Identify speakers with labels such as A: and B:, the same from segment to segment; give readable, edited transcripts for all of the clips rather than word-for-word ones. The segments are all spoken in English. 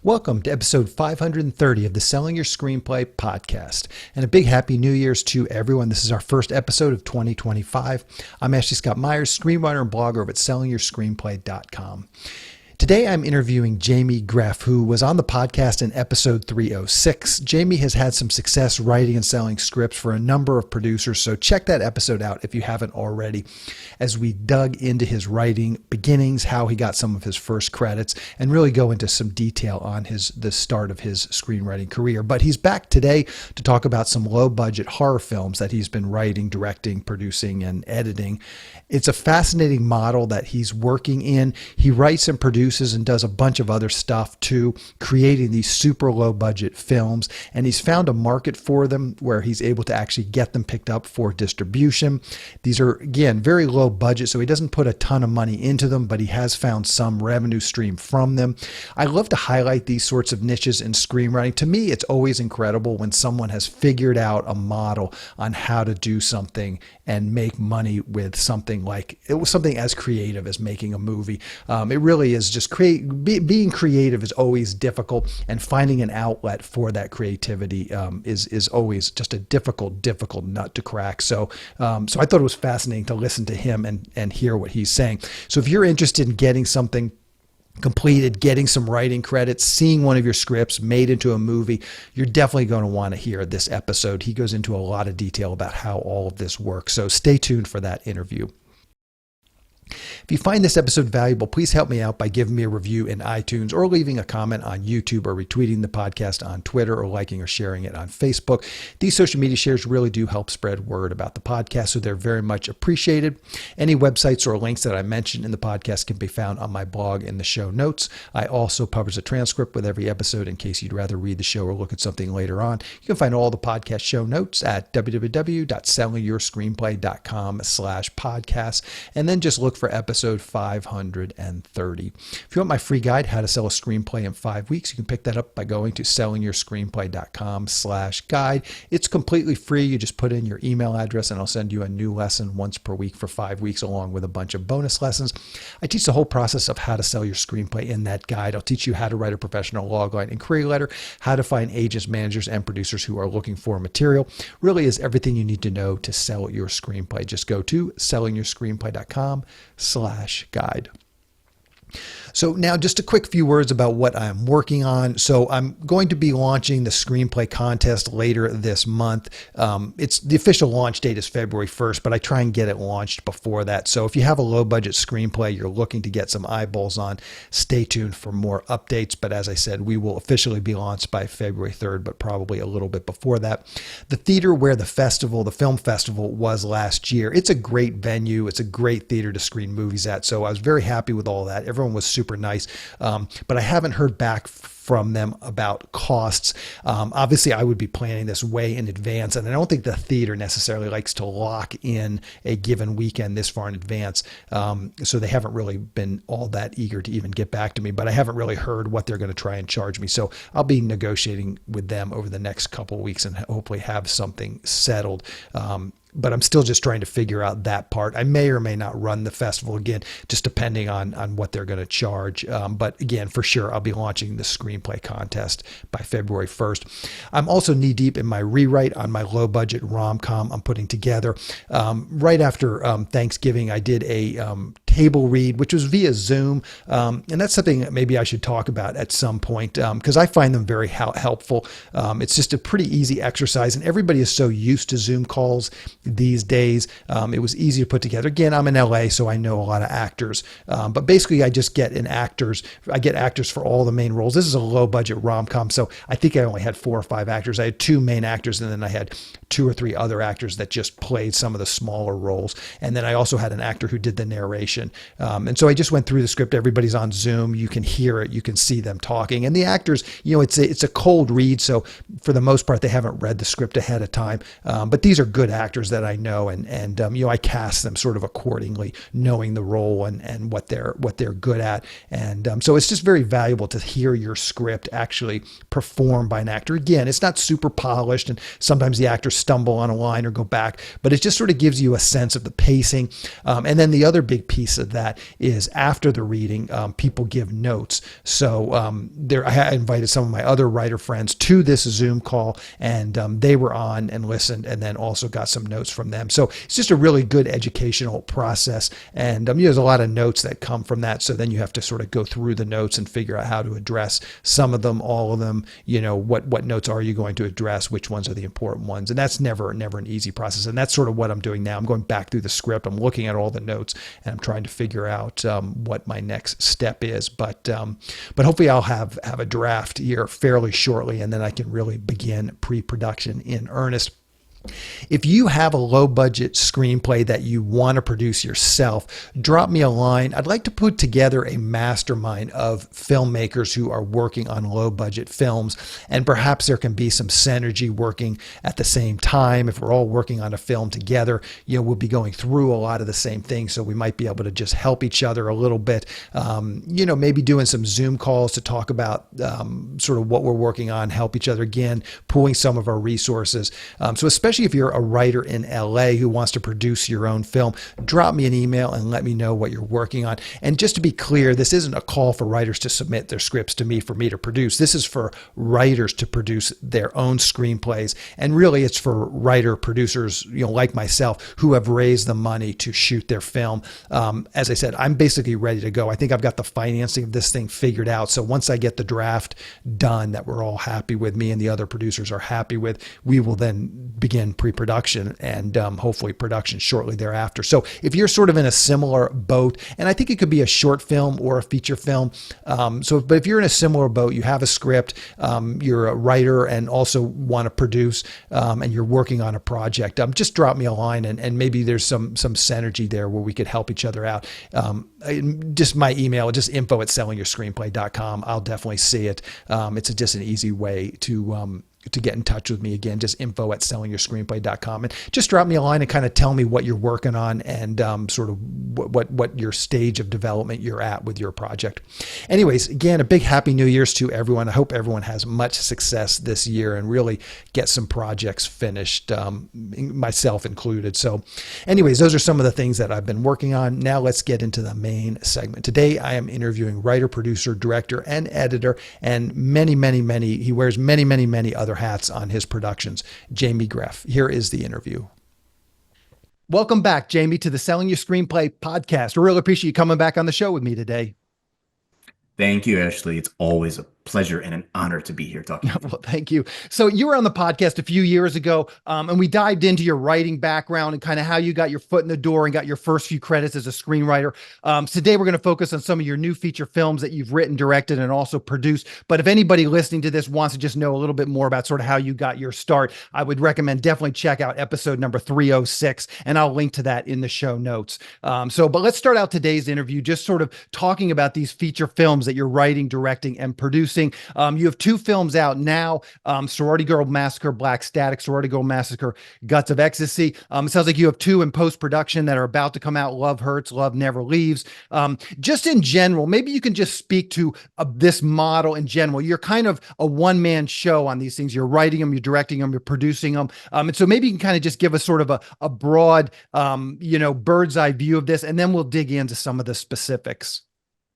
A: Welcome to episode 530 of the Selling Your Screenplay podcast. And a big happy New Year's to everyone. This is our first episode of 2025. I'm Ashley Scott Meyers, screenwriter and blogger over at sellingyourScreenplay.com. Today, I'm interviewing Jamie Grefe, who was on the podcast in episode 306. Jamie has had some success writing and selling scripts for a number of producers, so check that episode out if you haven't already, as we dug into his writing beginnings, how he got some of his first credits, and really go into some detail on the start of his screenwriting career. But he's back today to talk about some low-budget horror films that he's been writing, directing, producing, and editing. It's a fascinating model that he's working in. He writes and produces and does a bunch of other stuff too, creating these super low budget films. And he's found a market for them where he's able to actually get them picked up for distribution. These are, again, very low budget, so he doesn't put a ton of money into them, but he has found some revenue stream from them. I love to highlight these sorts of niches in screenwriting. To me, it's always incredible when someone has figured out a model on how to do something and make money with something like, it was something as creative as making a movie. It really is just being creative is always difficult, and finding an outlet for that creativity is always just a difficult nut to crack. So I thought it was fascinating to listen to him and hear what he's saying. So if you're interested in getting something completed, getting some writing credits, seeing one of your scripts made into a movie, you're definitely going to want to hear this episode. He goes into a lot of detail about how all of this works. So stay tuned for that interview. If you find this episode valuable, please help me out by giving me a review in iTunes or leaving a comment on YouTube or retweeting the podcast on Twitter or liking or sharing it on Facebook. These social media shares really do help spread word about the podcast, so they're very much appreciated. Any websites or links that I mentioned in the podcast can be found on my blog in the show notes. I also publish a transcript with every episode in case you'd rather read the show or look at something later on. You can find all the podcast show notes at www.sellingyourscreenplay.com/podcast, and then just look for episode 530. If you want my free guide, How to Sell a Screenplay in 5 Weeks, you can pick that up by going to sellingyourscreenplay.com/guide. It's completely free. You just put in your email address and I'll send you a new lesson once per week for 5 weeks, along with a bunch of bonus lessons. I teach the whole process of how to sell your screenplay in that guide. I'll teach you how to write a professional logline and query letter, how to find agents, managers, and producers who are looking for material. Really is everything you need to know to sell your screenplay. Just go to sellingyourscreenplay.com/guide. So now just a quick few words about what I'm working on. So I'm going to be launching the screenplay contest later this month. It's the official launch date is February 1st, but I try and get it launched before that. So if you have a low budget screenplay you're looking to get some eyeballs on, stay tuned for more updates. But as I said, we will officially be launched by February 3rd, but probably a little bit before that. The theater where the film festival was last year, it's a great venue. It's a great theater to screen movies at. So I was very happy with all that. Everyone was super nice, but I haven't heard back from them about costs. Obviously, I would be planning this way in advance, and I don't think the theater necessarily likes to lock in a given weekend this far in advance, so they haven't really been all that eager to even get back to me, but I haven't really heard what they're going to try and charge me, so I'll be negotiating with them over the next couple of weeks and hopefully have something settled. But I'm still just trying to figure out that part. I may or may not run the festival again, just depending on what they're going to charge. But again, for sure, I'll be launching the screenplay contest by February 1st. I'm also knee deep in my rewrite on my low budget rom-com I'm putting together. Right after Thanksgiving, I did a table read, which was via Zoom. And that's something that maybe I should talk about at some point, because I find them very helpful. It's just a pretty easy exercise, and everybody is so used to Zoom calls these days. It was easy to put together. Again, I'm in LA, so I know a lot of actors, but basically I just get actors for all the main roles. This is a low budget rom-com, so I think I only had 4 or 5 actors. I had 2 main actors, and then I had 2 or 3 other actors that just played some of the smaller roles. And then I also had an actor who did the narration. And so I just went through the script. Everybody's on Zoom. You can hear it. You can see them talking. And the actors, it's a cold read. So for the most part, they haven't read the script ahead of time. But these are good actors that I know. And I cast them sort of accordingly, knowing the role and what they're good at. And so it's just very valuable to hear your script actually performed by an actor. Again, it's not super polished, and sometimes the actors stumble on a line or go back, but it just sort of gives you a sense of the pacing. And then the other big piece piece of that is after the reading, people give notes. So I invited some of my other writer friends to this Zoom call, and they were on and listened, and then also got some notes from them. So it's just a really good educational process, and there's a lot of notes that come from that. So then you have to sort of go through the notes and figure out how to address some of them, all of them. What notes are you going to address? Which ones are the important ones? And that's never an easy process. And that's sort of what I'm doing now. I'm going back through the script. I'm looking at all the notes, and I'm trying to figure out what my next step is. But hopefully I'll have a draft here fairly shortly, and then I can really begin pre-production in earnest. If you have a low budget screenplay that you want to produce yourself, drop me a line. I'd like to put together a mastermind of filmmakers who are working on low budget films, and perhaps there can be some synergy working at the same time. If we're all working on a film together, we'll be going through a lot of the same things, so we might be able to just help each other a little bit. Maybe doing some Zoom calls to talk about sort of what we're working on, help each other again, pooling some of our resources. So especially if you're a writer in LA who wants to produce your own film, drop me an email and let me know what you're working on. And just to be clear, this isn't a call for writers to submit their scripts to me for me to produce. This is for writers to produce their own screenplays. And really it's for writer producers, like myself, who have raised the money to shoot their film. As I said, I'm basically ready to go. I think I've got the financing of this thing figured out. So once I get the draft done that we're all happy with, me and the other producers are happy with, we will then begin pre-production and hopefully production shortly thereafter. So if you're sort of in a similar boat, and I think it could be a short film or a feature film. But if you're in a similar boat, you have a script, you're a writer and also want to produce, and you're working on a project, just drop me a line, and maybe there's some synergy there where we could help each other out. Just my email, just info@sellingyourscreenplay.com. I'll definitely see it. It's just an easy way to get in touch with me. Again, just info@sellingyourscreenplay.com, and just drop me a line and kind of tell me what you're working on and sort of what your stage of development you're at with your project. Anyways, again, a big happy New Year's to everyone. I hope everyone has much success this year and really get some projects finished, myself included. So anyways, those are some of the things that I've been working on. Now let's get into the main segment. Today, I am interviewing writer, producer, director, and editor, and he wears many other hats on his productions, Jamie Grefe. Here is the interview. Welcome back, Jamie, to the Selling Your Screenplay podcast. I really appreciate you coming back on the show with me today.
B: Thank you, Ashley. It's always a pleasure and an honor to be here talking.
A: Well, thank you. So you were on the podcast a few years ago, and we dived into your writing background and kind of how you got your foot in the door and got your first few credits as a screenwriter. Today, we're going to focus on some of your new feature films that you've written, directed, and also produced. But if anybody listening to this wants to just know a little bit more about sort of how you got your start, I would recommend definitely check out episode number 306, and I'll link to that in the show notes. But let's start out today's interview just sort of talking about these feature films that you're writing, directing, and producing. You have two films out now, Sorority Girl Massacre, Black Static, Sorority Girl Massacre, Guts of Ecstasy. It sounds like you have two in post-production that are about to come out, Love Hurts, Love Never Leaves. Just in general, maybe you can just speak to this model in general. You're kind of a one-man show on these things. You're writing them, you're directing them, you're producing them. And so maybe you can kind of just give us sort of a broad, bird's eye view of this, and then we'll dig into some of the specifics.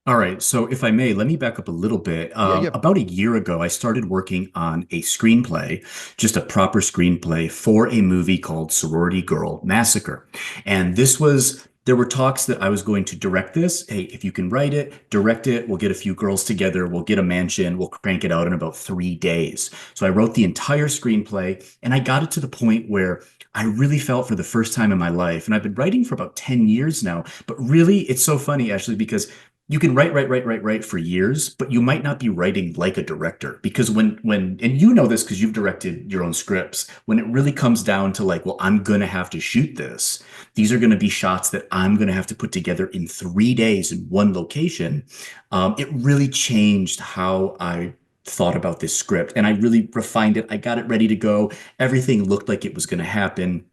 B: All right. So if I may, let me back up a little bit. About a year ago, I started working on a screenplay, just a proper screenplay for a movie called Sorority Girl Massacre. And there were talks that I was going to direct this. Hey, if you can write it, direct it, we'll get a few girls together, we'll get a mansion, we'll crank it out in about 3 days. So I wrote the entire screenplay, and I got it to the point where I really felt for the first time in my life, and I've been writing for about 10 years now, but really it's so funny, Ashley, because you can write for years, but you might not be writing like a director, because when and you know this because you've directed your own scripts, when it really comes down to like, well, I'm going to have to shoot this. These are going to be shots that I'm going to have to put together in 3 days in one location. It really changed how I thought about this script, and I really refined it. I got it ready to go. Everything looked like it was going to happen,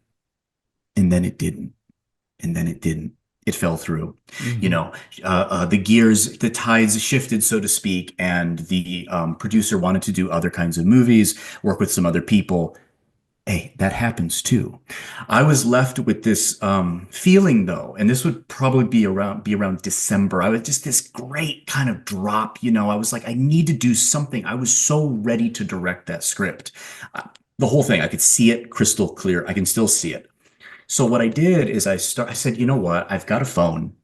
B: and then it didn't. It fell through. Mm-hmm. The tides shifted, so to speak, and the producer wanted to do other kinds of movies, work with some other people, Hey, that happens too. I was left with this feeling though, and this would probably be around December. I was just this great kind of drop, I was like, I need to do something. I was so ready to direct that script. Uh, the whole thing, I could see it crystal clear. I can still see it. So what I did is I said, you know what? I've got a phone.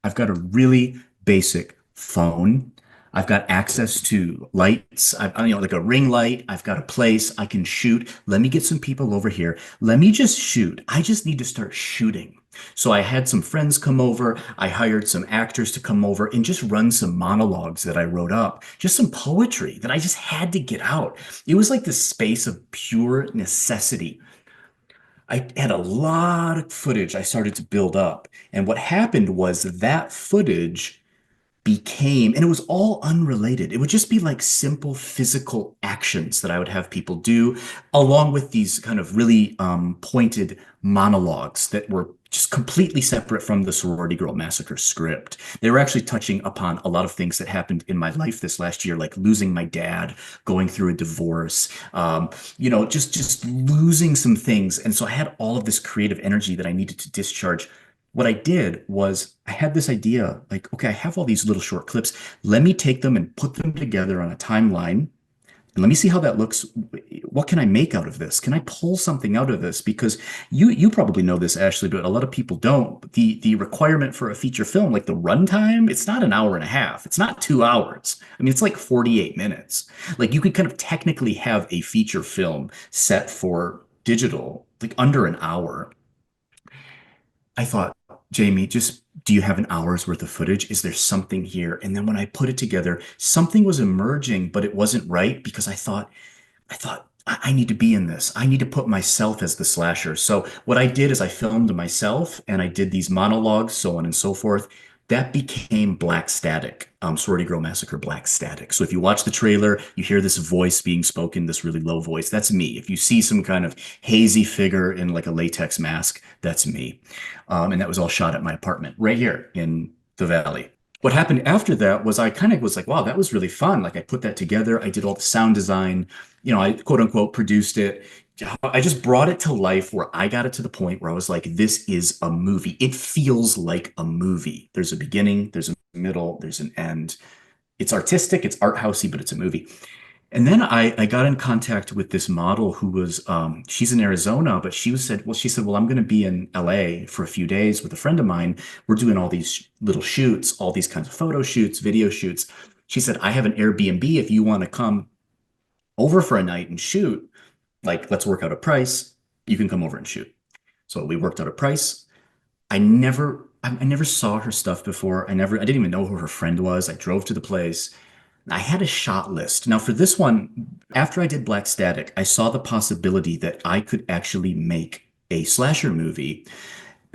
B: I've got a really basic phone. I've got access to lights. Like a ring light. I've got a place I can shoot. Let me get some people over here. Let me just shoot. I just need to start shooting. So I had some friends come over. I hired some actors to come over and just run some monologues that I wrote up, just some poetry that I just had to get out. It was like this space of pure necessity. I had a lot of footage I started to build up. And what happened was that footage became, and it was all unrelated. It would just be like simple physical actions that I would have people do, along with these kind of really pointed monologues that were just completely separate from the Sorority Girl Massacre script. They were actually touching upon a lot of things that happened in my life this last year, like losing my dad, going through a divorce, just losing some things. And so I had all of this creative energy that I needed to discharge. What I did was I had this idea like, okay, I have all these little short clips. Let me take them and put them together on a timeline. And let me see how that looks. What can I make out of this? Can I pull something out of this? Because you probably know this, Ashley, but a lot of people don't. The requirement for a feature film, like the runtime, it's not an hour and a half. It's not 2 hours. I mean, it's like 48 minutes. Like you could kind of technically have a feature film set for digital, like under an hour. I thought, Jamie, just do you have an hour's worth of footage? Is there something here? And then when I put it together, something was emerging, but it wasn't right because I need to be in this. I need to put myself as the slasher. So what I did is I filmed myself and I did these monologues, so on and so forth. That became Black Static, Sorority Girl Massacre Black Static. So if you watch the trailer, you hear this voice being spoken, this really low voice. That's me. If you see some kind of hazy figure in like a latex mask, that's me. And that was all shot at my apartment right here in the Valley. What happened after that was I kind of was like, wow, that was really fun. Like I put that together. I did all the sound design, I quote unquote produced it. I just brought it to life where I got it to the point where I was like, this is a movie. It feels like a movie. There's a beginning, there's a middle, there's an end. It's artistic, it's art housey, but it's a movie. And then I got in contact with this model who was she's in Arizona, but she said, well, I'm going to be in LA for a few days with a friend of mine. We're doing all these little shoots, all these kinds of photo shoots, video shoots. She said, I have an Airbnb if you want to come over for a night and shoot. Like, let's work out a price. You can come over and shoot. So we worked out a price. I never saw her stuff before. I didn't even know who her friend was. I drove to the place. I had a shot list. Now, for this one, after I did Black Static, I saw the possibility that I could actually make a slasher movie.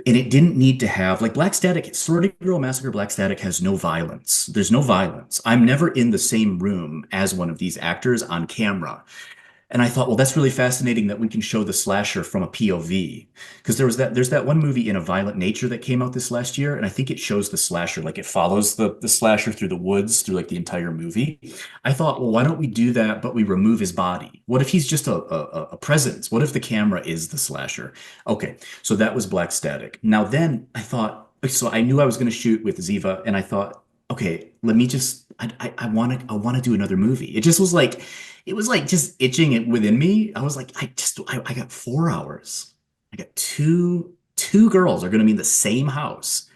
B: And it didn't need to have, like Black Static, Sorority Girl Massacre Black Static has no violence. There's no violence. I'm never in the same room as one of these actors on camera. And I thought, well, that's really fascinating that we can show the slasher from a POV. Because there's that one movie in a violent nature that came out this last year, and I think it shows the slasher, like it follows the slasher through the woods through like the entire movie. I thought, well, why don't we do that, but we remove his body? What if he's just a presence? What if the camera is the slasher? Okay, so that was Black Static. Now then I thought, so I knew I was going to shoot with Ziva, and I thought, okay, let me just I want to do another movie. It was like just itching it within me. I was like, I got 4 hours. I got two girls are going to be in the same house.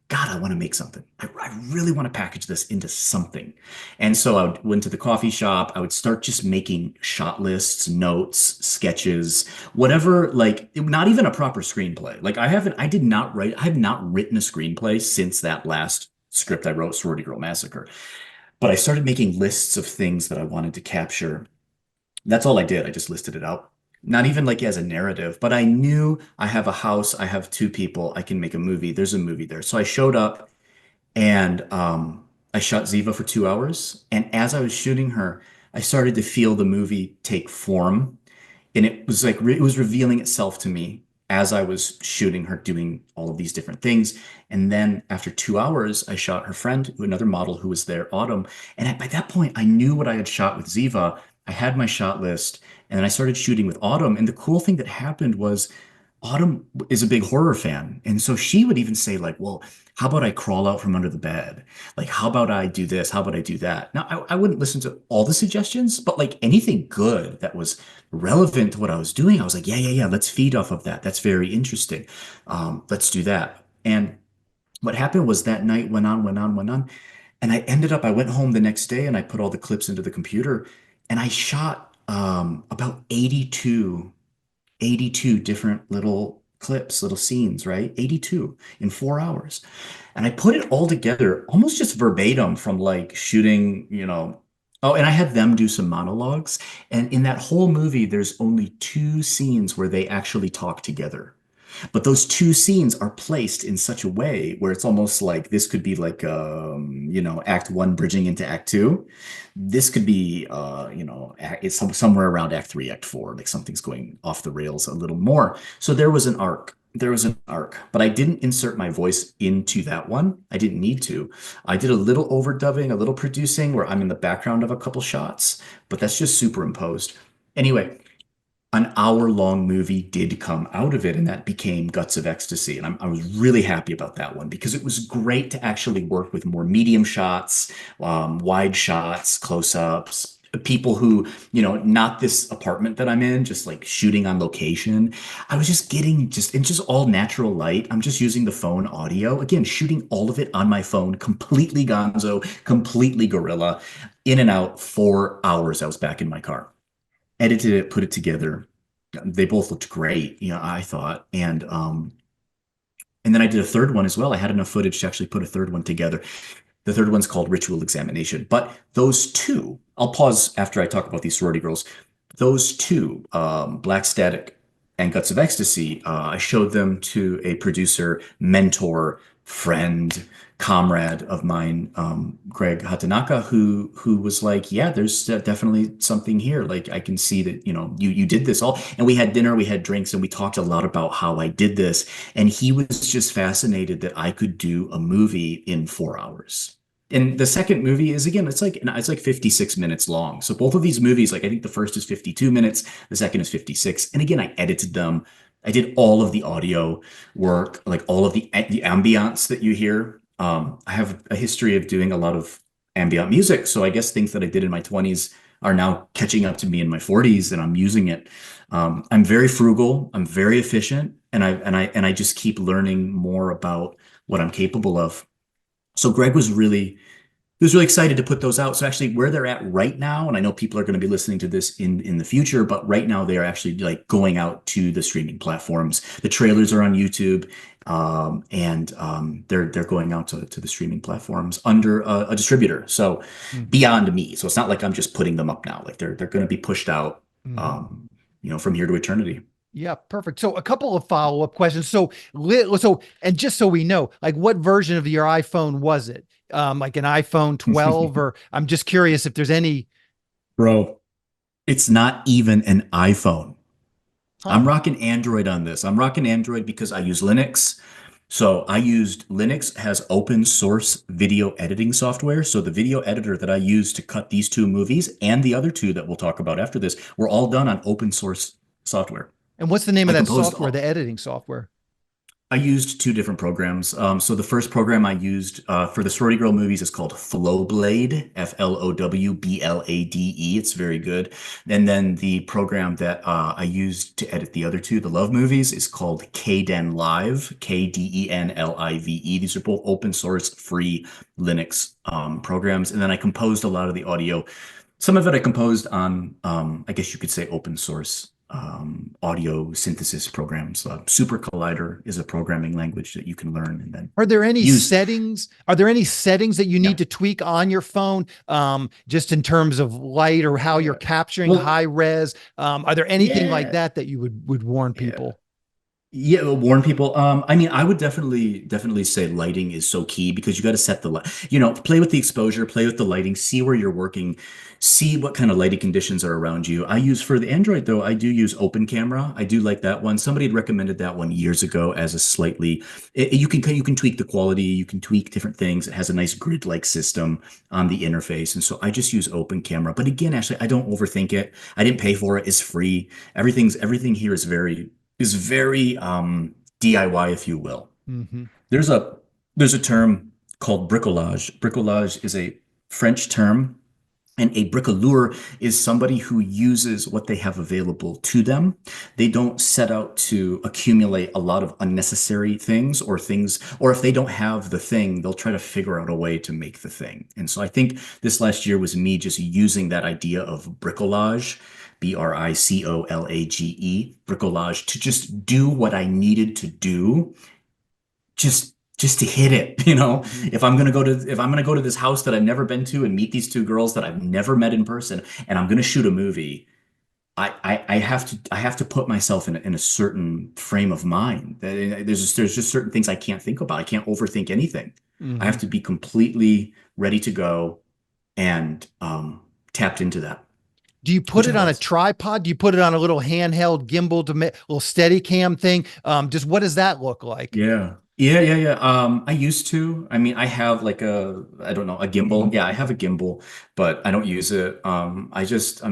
B: God, I want to make something. I really want to package this into something. And so went to the coffee shop. I would start just making shot lists, notes, sketches, whatever, like not even a proper screenplay. Like I have not written a screenplay since that last script I wrote, Sorority Girl Massacre. But I started making lists of things that I wanted to capture. That's all I did. I just listed it out. Not even like as a narrative, but I knew I have a house, I have two people, I can make a movie. There's a movie there. So I showed up and I shot Ziva for 2 hours. And as I was shooting her, I started to feel the movie take form. And it was like it was revealing itself to me as I was shooting her doing all of these different things. And then after 2 hours, I shot her friend, another model who was there, Autumn. And by that point, I knew what I had shot with Ziva. I had my shot list, and then I started shooting with Autumn. And the cool thing that happened was Autumn is a big horror fan. And so she would even say, like, well, how about I crawl out from under the bed? Like, how about I do this? How about I do that? Now, I wouldn't listen to all the suggestions, but like anything good that was relevant to what I was doing, I was like, yeah, yeah, yeah, let's feed off of that. That's very interesting. Let's do that. And what happened was that night went on, went on, went on. And I went home the next day and I put all the clips into the computer and I shot about 82 different little clips, little scenes, right? 82 in 4 hours. And I put it all together almost just verbatim from like shooting, Oh, and I had them do some monologues. And in that whole movie, there's only two scenes where they actually talk together. But those two scenes are placed in such a way where it's almost like this could be like, act one bridging into act two. This could be, it's somewhere around act three, act four, like something's going off the rails a little more. So there was an arc. There was an arc, but I didn't insert my voice into that one. I didn't need to. I did a little overdubbing, a little producing where I'm in the background of a couple shots, but that's just superimposed. Anyway, an hour-long movie did come out of it, and that became Guts of Ecstasy. And I was really happy about that one because it was great to actually work with more medium shots, wide shots, close-ups, people who, not this apartment that I'm in, just like shooting on location. I was just getting it's just all natural light. I'm just using the phone audio. Again, shooting all of it on my phone, completely gonzo, completely guerrilla, in and out, 4 hours. I was back in my car, edited it, put it together. They both looked great, I thought. And then I did a third one as well. I had enough footage to actually put a third one together. The third one's called Ritual Examination. But those two, I'll pause after I talk about these sorority girls. Those two, Black Static and Guts of Ecstasy, I showed them to a producer, mentor, friend, comrade of mine, Greg Hatanaka, who was like, "Yeah, there's definitely something here. Like, I can see that you did this all." And we had dinner, we had drinks, and we talked a lot about how I did this. And he was just fascinated that I could do a movie in 4 hours. And the second movie is again, it's like 56 minutes long. So both of these movies, like I think the first is 52 minutes, the second is 56. And again, I edited them. I did all of the audio work, like all of the ambiance that you hear. I have a history of doing a lot of ambient music, so I guess things that I did in my 20s are now catching up to me in my 40s, and I'm using it. I'm very frugal. I'm very efficient, and I just keep learning more about what I'm capable of. So Greg was really excited to put those out. So actually where they're at right now, and I know people are going to be listening to this in the future, but right now they are actually like going out to the streaming platforms. The trailers are on YouTube, and they're going out to the streaming platforms under a distributor. So beyond me. So it's not like I'm just putting them up now. Like they're going to be pushed out, from here to eternity.
A: Yeah, perfect. So a couple of follow-up questions. And just so we know, like what version of your iPhone was it? Like an iPhone 12, or I'm just curious if there's any.
B: Bro, it's not even an iPhone.
A: Huh.
B: I'm rocking Android on this. I'm rocking Android because I use Linux. So I used Linux has open source video editing software. So the video editor that I used to cut these two movies and the other two that we'll talk about after this were all done on open source software.
A: And what's the name of
B: I
A: that
B: composed
A: software, the
B: all,
A: editing software?
B: I used two different programs. So the first program I used for the Sorority Girl movies is called Flowblade, Flowblade. It's very good. And then the program that I used to edit the other two, the Love movies, is called Kden Live, Kdenlive. These are both open source, free Linux programs. And then I composed a lot of the audio. Some of it I composed on, I guess you could say, open source audio synthesis programs. Super Collider is a programming language that you can learn and then
A: Are there any
B: use.
A: settings? Are there any settings that you need
B: Yeah.
A: to tweak on your phone, just in terms of light or how you're
B: Yeah.
A: capturing
B: Well,
A: high res? Are there anything like
B: yeah.
A: that that you would warn
B: Yeah.
A: people?
B: Yeah, warn people. I mean, I would definitely say lighting is so key because you got to set the light, play with the exposure, play with the lighting, see where you're working, see what kind of lighting conditions are around you. I use for the Android though, I do use open camera. I do like that one. Somebody had recommended that one years ago as a slightly, you can tweak the quality, you can tweak different things. It has a nice grid-like system on the interface. And so I just use open camera. But again, actually, I don't overthink it. I didn't pay for it. It's free. Everything here is very DIY, if you will.
A: Hmm.
B: There's a there's a term called bricolage. Bricolage is a French term, and a bricoleur is somebody who uses what they have available to them. They don't set out to accumulate a lot of unnecessary things, or if they don't have the thing, they'll try to figure out a way to make the thing. And so I think this last year was me just using that idea of bricolage, bricolage, to just do what I needed to do just to hit it,
A: Hmm.
B: if I'm gonna go to this house that I've never been to and meet these two girls that I've never met in person, and I'm gonna shoot a movie, I have to put myself in a certain frame of mind. There's just certain things I can't think about. I can't overthink anything. I
A: Hmm.
B: have to be completely ready to go and tapped into that,
A: Do you put
B: which I
A: it on a
B: love.
A: tripod? Do you put it on a little handheld gimbal to make little steady cam thing? Just what does that look like?
B: Yeah. Yeah, yeah, yeah. I used to. I mean, I have like I don't know, a gimbal. Yeah, I have a gimbal, but I don't use it. I'm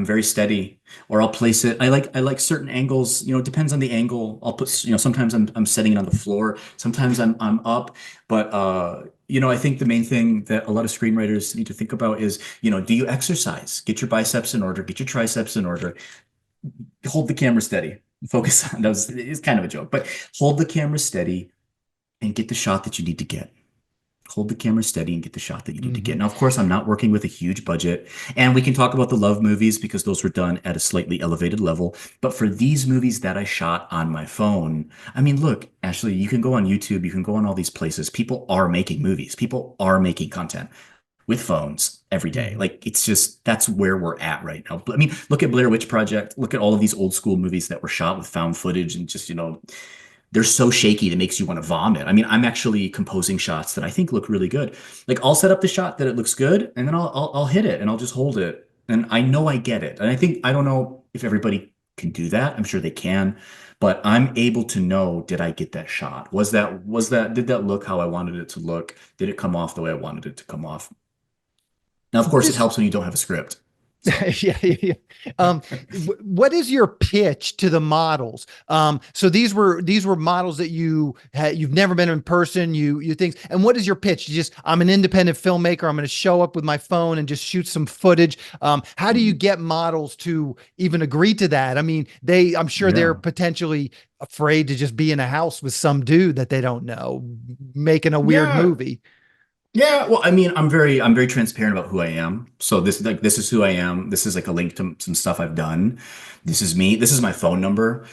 B: very steady, or I'll place it. I like certain angles, it depends on the angle. I'll put, sometimes I'm setting it on the floor, sometimes I'm up, but I think the main thing that a lot of screenwriters need to think about is, do you exercise? Get your biceps in order, get your triceps in order, hold the camera steady. Focus on those. It's kind of a joke, but hold the camera steady and get the shot that you need to get. Hold the camera steady and get the shot that you need to
A: Hmm.
B: get. Now, of course, I'm not working with a huge budget, and we can talk about the love movies because those were done at a slightly elevated level. But for these movies that I shot on my phone, I mean, look, Ashley, you can go on YouTube, you can go on all these places. People are making movies, people are making content with phones every day.
A: Hmm.
B: Like it's just that's where we're at right now. I mean, look at Blair Witch Project, look at all of these old school movies that were shot with found footage and just, they're so shaky that makes you want to vomit. I mean, I'm actually composing shots that I think look really good. Like I'll set up the shot that it looks good, and then I'll hit it and I'll just hold it, and I know I get it. And I don't know if everybody can do that. I'm sure they can, but I'm able to know, did I get that shot? Was that did that look how I wanted it to look? Did it come off the way I wanted it to come off? Now, of
A: What
B: course, it
A: is
B: helps when you don't have a script. So
A: yeah, yeah, yeah. What is your pitch to the models? So these were models that you've never been in person. You think, and what is your pitch? You just, I'm an independent filmmaker. I'm going to show up with my phone and just shoot some footage. How do you
B: mhm.
A: get models to even agree to that? I mean, I'm sure they're
B: Yeah.
A: potentially afraid to just be in a house with some dude that they don't know making a weird
B: Yeah.
A: movie.
B: Yeah, well, I mean, I'm very transparent about who I am. So this is who I am. This is like a link to some stuff I've done. This is me. This is my phone number.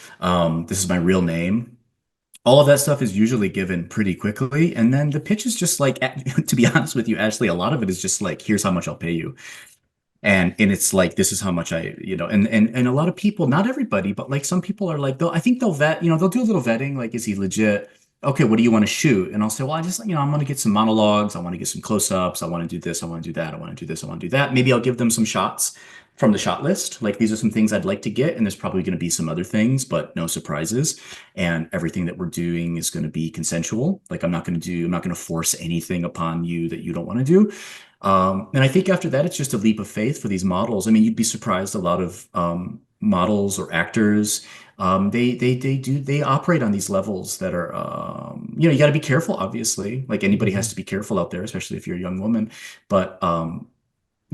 B: This is my real name. All of that stuff is usually given pretty quickly, and then the pitch is just like, to be honest with you, Ashley, a lot of it is just like, here's how much I'll pay you. And it's like, this is how much and a lot of people, not everybody, but like some people are like, I think they'll vet, they'll do a little vetting, like, is he legit? Okay, what do you want to shoot? And I'll say, well, I just, I'm going to get some monologues, I want to get some close-ups, I want to do this, I want to do that, I want to do this, I want to do that. Maybe I'll give them some shots from the shot list, like these are some things I'd like to get, and there's probably going to be some other things, but no surprises. And everything that we're doing is going to be consensual. Like I'm not going to force anything upon you that you don't want to do. And I think after that, it's just a leap of faith for these models. I mean, you'd be surprised, a lot of models or actors, they operate on these levels that are, you got to be careful, obviously. Like anybody has
A: Mhm.
B: to be careful out there, especially if you're a young woman. But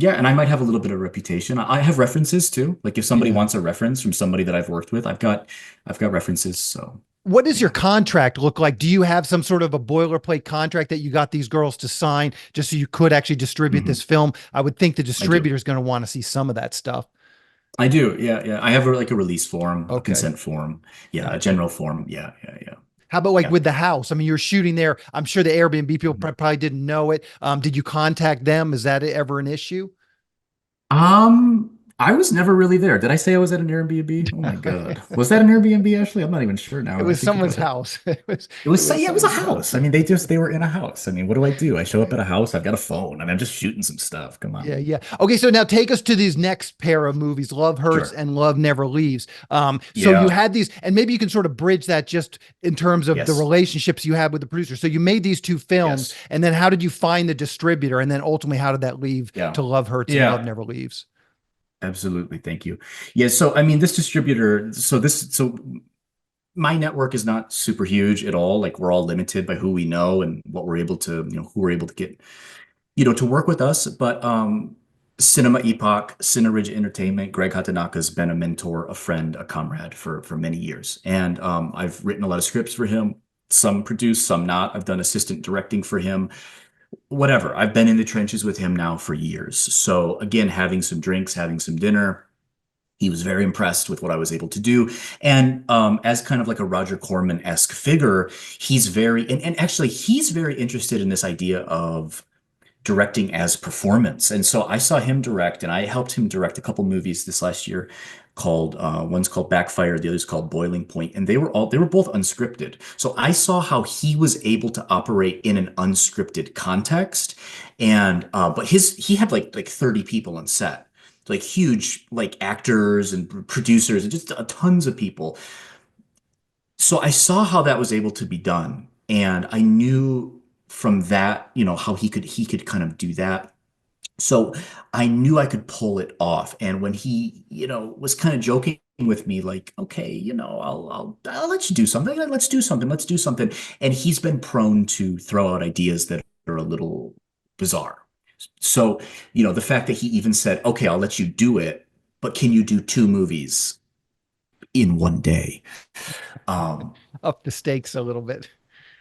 B: yeah, and I might have a little bit of reputation. I have references too. Like if somebody
A: Yeah.
B: wants a reference from somebody that I've worked with, I've got references. So
A: What does your
B: yeah.
A: contract look like? Do you have some sort of a boilerplate contract that you got these girls to sign just so you could actually distribute
B: Mhm.
A: this film? I would think the
B: I do.
A: distributor is going to want to see some of that stuff.
B: I do. Yeah, yeah. I have like a release form, a
A: Okay.
B: consent form. Yeah, a
A: Gotcha.
B: general form. Yeah, yeah, yeah.
A: How about like
B: Yeah.
A: with the house? I mean, you're shooting there. I'm sure the Airbnb people
B: Mhm.
A: probably didn't know it. Did you contact them? Is that ever an issue?
B: I was never really there. Did I say I was at an Airbnb? Oh my God. Was that an Airbnb, Ashley? I'm not even sure now
A: It
B: that I
A: was
B: think
A: someone's
B: about it.
A: house.
B: It
A: It
B: was,
A: was
B: yeah, it was a
A: someone's
B: house.
A: house.
B: I mean, they were in a house. I mean, what do I do? I show up at a house. I've got a phone. I mean, I'm just shooting some stuff. Come on.
A: Yeah, yeah. Okay, so now take us to these next pair of movies, Love Hurts
B: Sure.
A: and Love Never Leaves. So you
B: Yeah.
A: had these, and maybe you can sort of bridge that just in terms of the
B: Yes.
A: relationships you had with the producer. So you made these two films,
B: Yes.
A: and then how did you find the distributor? And then ultimately, how did that leave
B: Yeah.
A: to Love Hurts and Love
B: Yeah.
A: Never Leaves?
B: Absolutely. Thank you. Yeah. So, I mean, this distributor, so my network is not super huge at all. Like we're all limited by who we know and what we're able to, who we're able to get, to work with us. But Cinema Epoch, Cineridge Entertainment, Greg Hatanaka's been a mentor, a friend, a comrade for many years. And I've written a lot of scripts for him, some produced, some not. I've done assistant directing for him, whatever. I've been in the trenches with him now for years. So again, having some drinks, having some dinner, he was very impressed with what I was able to do. And as kind of like a Roger Corman-esque figure, he's and actually he's very interested in this idea of directing as performance. And so I saw him direct, and I helped him direct a couple movies this last year called one's called Backfire, the other's called Boiling Point, and they were both unscripted. So I saw how he was able to operate in an unscripted context, and but he had like 30 people on set, like huge like actors and producers and just tons of people. So I saw how that was able to be done, and I knew from that, how he could kind of do that. So I knew I could pull it off. And when he, was kind of joking with me, like, okay, I'll let you do something. Let's do something. Let's do something. And he's been prone to throw out ideas that are a little bizarre. So, the fact that he even said, okay, I'll let you do it, but can you do two movies in one day? Um,
A: Up the stakes a little bit.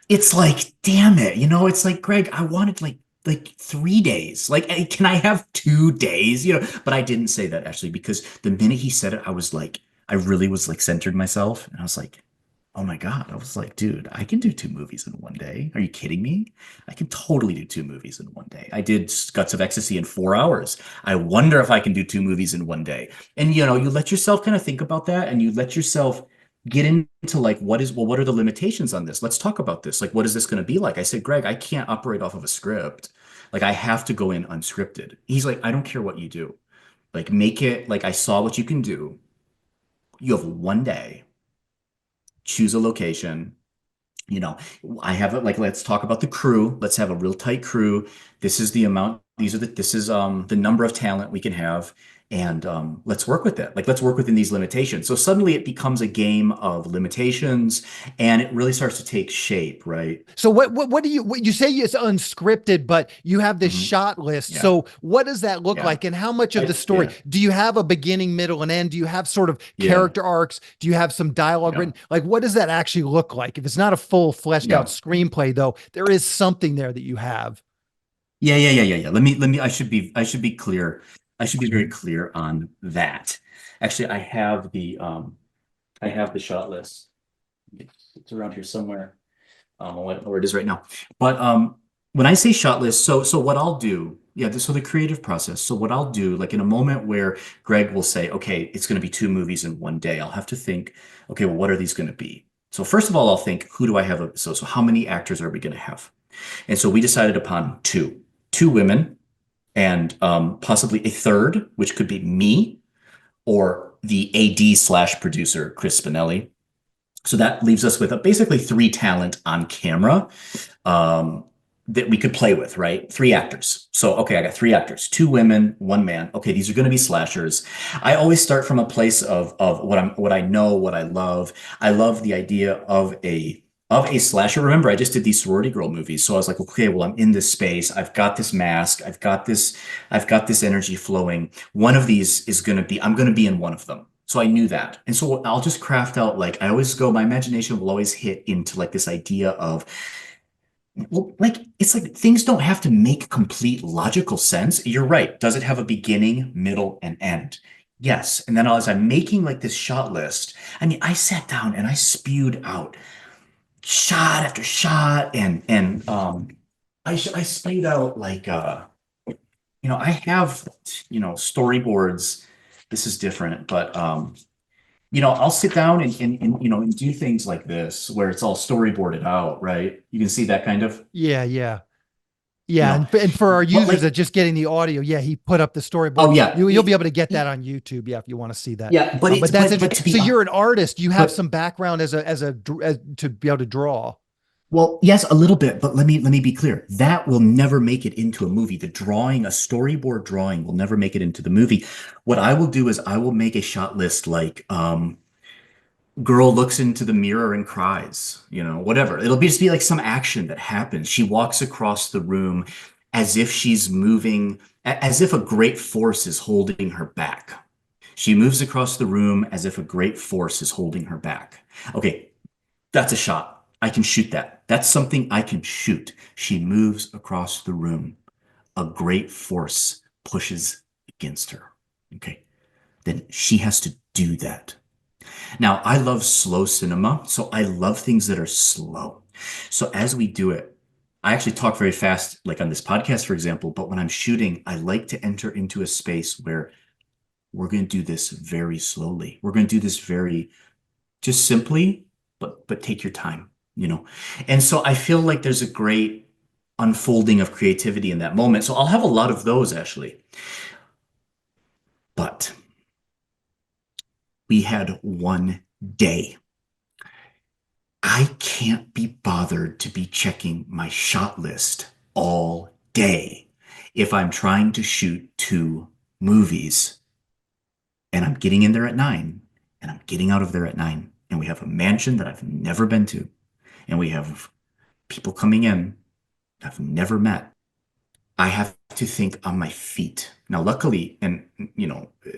B: it's like, damn it, it's like, Greg, I wanted like 3 days. Like, can I have 2 days? But I didn't say that actually because the minute he said it, I was like, I really was like centered myself, and I was like, oh my God. I was like, dude, I can do two movies in one day. Are you kidding me? I can totally do two movies in one day. I did Guts of Ecstasy in 4 hours. I wonder if I can do two movies in one day. And you let yourself kind of think about that, and you let yourself get into like what are the limitations on this? Let's talk about this. Like, what is this going to be like? I said, Greg, I can't operate off of a script. Like, I have to go in unscripted. He's like, I don't care what you do. Like, make it like I saw what you can do. You have one day, choose a location. you know, I have it like, let's talk about the crew. Let's have a real tight crew. This is the amount, this is the number of talent we can have. And let's work with it. Like, let's work within these limitations. So suddenly it becomes a game of limitations, and it really starts to take shape, right?
A: So what do what you say it's unscripted, but you have this
B: Hmm.
A: shot list.
B: Yeah.
A: So what does that look
B: Yeah.
A: like, and how much of the story
B: Yeah.
A: do you have? A beginning, middle, and end? Do you have sort of
B: Yeah.
A: character arcs? Do you have some dialogue
B: Yeah.
A: written? Like, what does that actually look like? If it's not a full fleshed out
B: Yeah.
A: screenplay, though, there is something there that you have.
B: Yeah. Let me, I should be clear. I should be very clear on that. Actually, I have the shot list. It's around here somewhere. I don't know where it is right now. But when I say shot list, so what I'll do, yeah, so the creative process. So what I'll do, like in a moment where Greg will say, okay, it's going to be two movies in one day, I'll have to think, okay, well, what are these going to be? So first of all, I'll think, who do I have? So how many actors are we going to have? And so we decided upon two women, and possibly a third, which could be me or the AD slash producer, Chris Spinelli. So that leaves us with basically three talent on camera, um, that we could play with, right? Three actors. So, okay, I got three actors, two women, one man. Okay, these are going to be slashers. I always start from a place of what I know, what I love. I love the idea of a slasher. Remember, I just did these sorority girl movies, so I was like, okay, well, I'm in this space. I've got this mask. I've got this energy flowing. One of these is going to be. I'm going to be in one of them. So I knew that. And so I'll just craft out, like, I always go, my imagination will always hit into like this idea of, well, like, it's like things don't have to make complete logical sense. You're right. Does it have a beginning, middle, and end? Yes. And then as I'm making like this shot list, I mean, I sat down and I spewed out shot after shot, and I spewed out like I have storyboards this is different, but I'll sit down and do things like this where it's all storyboarded out, right? You can see that kind of,
A: Yeah, yeah.
B: you
A: Yeah,
B: know,
A: and for our
B: but
A: users that
B: like,
A: just getting the audio, yeah, he put up the
B: oh
A: storyboard.
B: yeah,
A: You'll be able to get that on YouTube, yeah, if you want to see that.
B: yeah, but
A: But that's
B: but
A: interesting.
B: to
A: So
B: be
A: you're an artist. You have
B: but
A: some background as to be able to draw.
B: well, yes, a little bit, but let me be clear. That will never make it into a movie. The drawing, a storyboard drawing will never make it into the movie. What I will do is I will make a shot list like girl looks into the mirror and cries, whatever. It'll just be like some action that happens. She walks across the room as if she's moving, as if a great force is holding her back. She moves across the room as if a great force is holding her back. Okay, that's a shot. I can shoot that. That's something I can shoot. She moves across the room. A great force pushes against her. Okay, then she has to do that. Now, I love slow cinema, so I love things that are slow. So as we do it, I actually talk very fast, like on this podcast, for example, but when I'm shooting, I like to enter into a space where we're going to do this very slowly. We're going to do this very just simply, but take your time, you know. And so I feel like there's a great unfolding of creativity in that moment. So I'll have a lot of those actually. But we had one day. I can't be bothered to be checking my shot list all day if I'm trying to shoot 2 movies and I'm getting in there at 9 and I'm getting out of there at 9 and we have a mansion that I've never been to and we have people coming in I've never met. I have to think on my feet. Now, luckily, and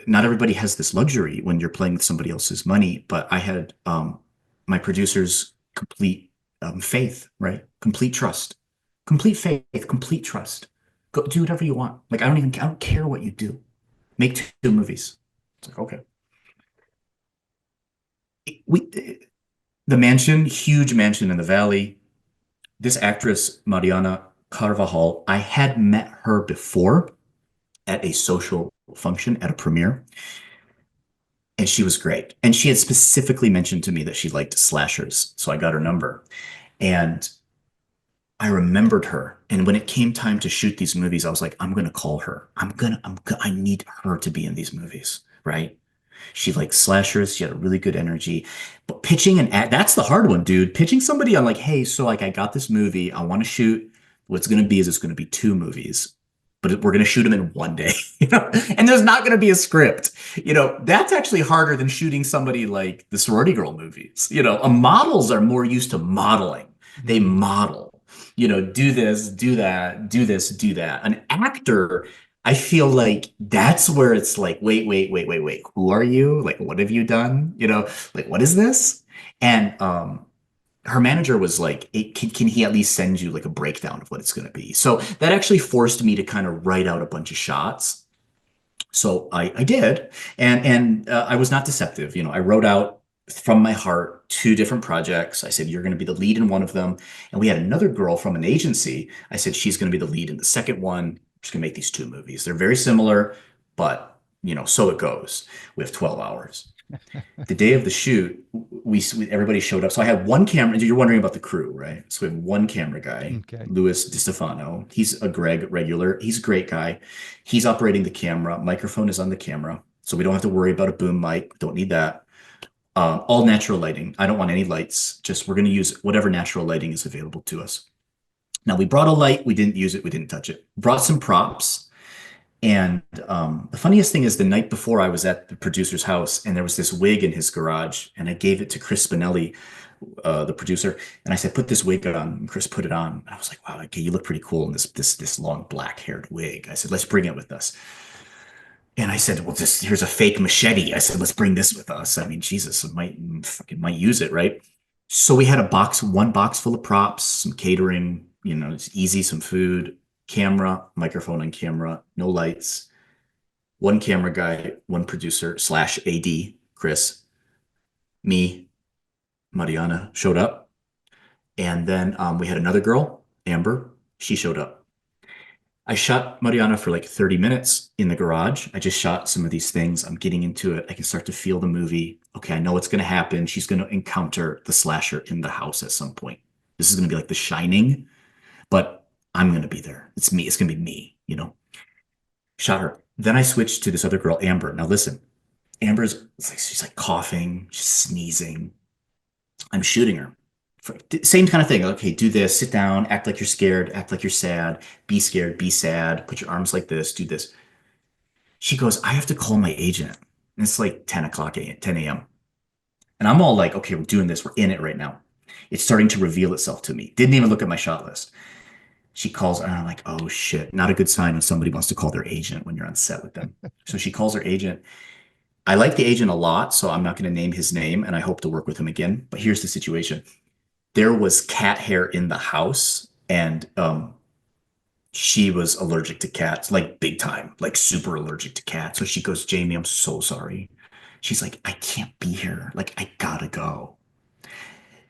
B: not everybody has this luxury when you're playing with somebody else's money, but I had my producer's complete faith, right? Complete trust, complete faith, complete trust. Go do whatever you want. Like, I don't care what you do. Make 2 movies. It's like, okay. The mansion, huge mansion in the valley. This actress, Mariana Carvajal, I had met her before at a social function at a premiere, and she was great. And she had specifically mentioned to me that she liked slashers, so I got her number. And I remembered her. And when it came time to shoot these movies, I was like, I'm gonna call her. I need her to be in these movies, right? She liked slashers. She had a really good energy. But pitching an ad, that's the hard one, dude. Pitching somebody on like, hey, so like I got this movie. I want to shoot. What's going to be is it's going to be 2 movies, but we're going to shoot them in one day, and there's not going to be a script. That's actually harder than shooting somebody like the Sorority Girl movies. Models are more used to modeling. They
A: Mhm.
B: model, do this, do that, do this, do that. An actor, I feel like that's where it's like, wait, wait, wait, wait, wait. Who are you? Like, what have you done? Like, what is this? And her manager was like, can he at least send you like a breakdown of what it's going to be? So that actually forced me to kind of write out a bunch of shots. So I did, and I was not deceptive. I wrote out from my heart 2 different projects. I said, you're going to be the lead in one of them. And we had another girl from an agency. I said, she's going to be the lead in the second one. We're just going to make these 2 movies. They're very similar, but so it goes. We have 12 hours. The day of the shoot, everybody showed up. So I had one camera. You're wondering about the crew, right? So we have one camera guy,
A: Okay.
B: Louis DiStefano. He's a Greg regular. He's a great guy. He's operating the camera. Microphone is on the camera, so we don't have to worry about a boom mic. Don't need that. All natural lighting. I don't want any lights. Just we're going to use whatever natural lighting is available to us. Now we brought a light. We didn't use it. We didn't touch it. Brought some props. And the funniest thing is the night before I was at the producer's house and there was this wig in his garage and I gave it to Chris Spinelli, the producer, and I said, put this wig on. And Chris put it on. And I was like, wow, okay, you look pretty cool in this long black haired wig. I said, let's bring it with us. And I said, well, just here's a fake machete. I said, let's bring this with us. I mean, Jesus, might use it, right? So we had one box full of props, some catering, it's easy, some food, camera, microphone and camera, no lights, one camera guy, one producer slash AD, Chris, me, Mariana showed up. And then we had another girl, Amber. She showed up. I shot Mariana for like 30 minutes in the garage. I just shot some of these things. I'm getting into it. I can start to feel the movie. Okay, I know what's going to happen. She's going to encounter the slasher in the house at some point. This is going to be like The Shining, but I'm going to be there. It's me. It's going to be me, you know? Shot her. Then I switched to this other girl, Amber. Now listen, Amber's like, she's like coughing, she's sneezing. I'm shooting her. Same kind of thing. Okay, do this, sit down, act like you're scared, act like you're sad, be scared, be sad, put your arms like this, do this. She goes, I have to call my agent. And it's like 10 o'clock, 10 a.m. And I'm all like, okay, we're doing this. We're in it right now. It's starting to reveal itself to me. Didn't even look at my shot list. She calls, and I'm like, oh shit, not a good sign when somebody wants to call their agent when you're on set with them. So she calls her agent. I like the agent a lot, so I'm not going to name his name, and I hope to work with him again. But here's the situation. There was cat hair in the house, and she was allergic to cats, like big time, like super allergic to cats. So she goes, Jamie, I'm so sorry. She's like, I can't be here. Like, I gotta go.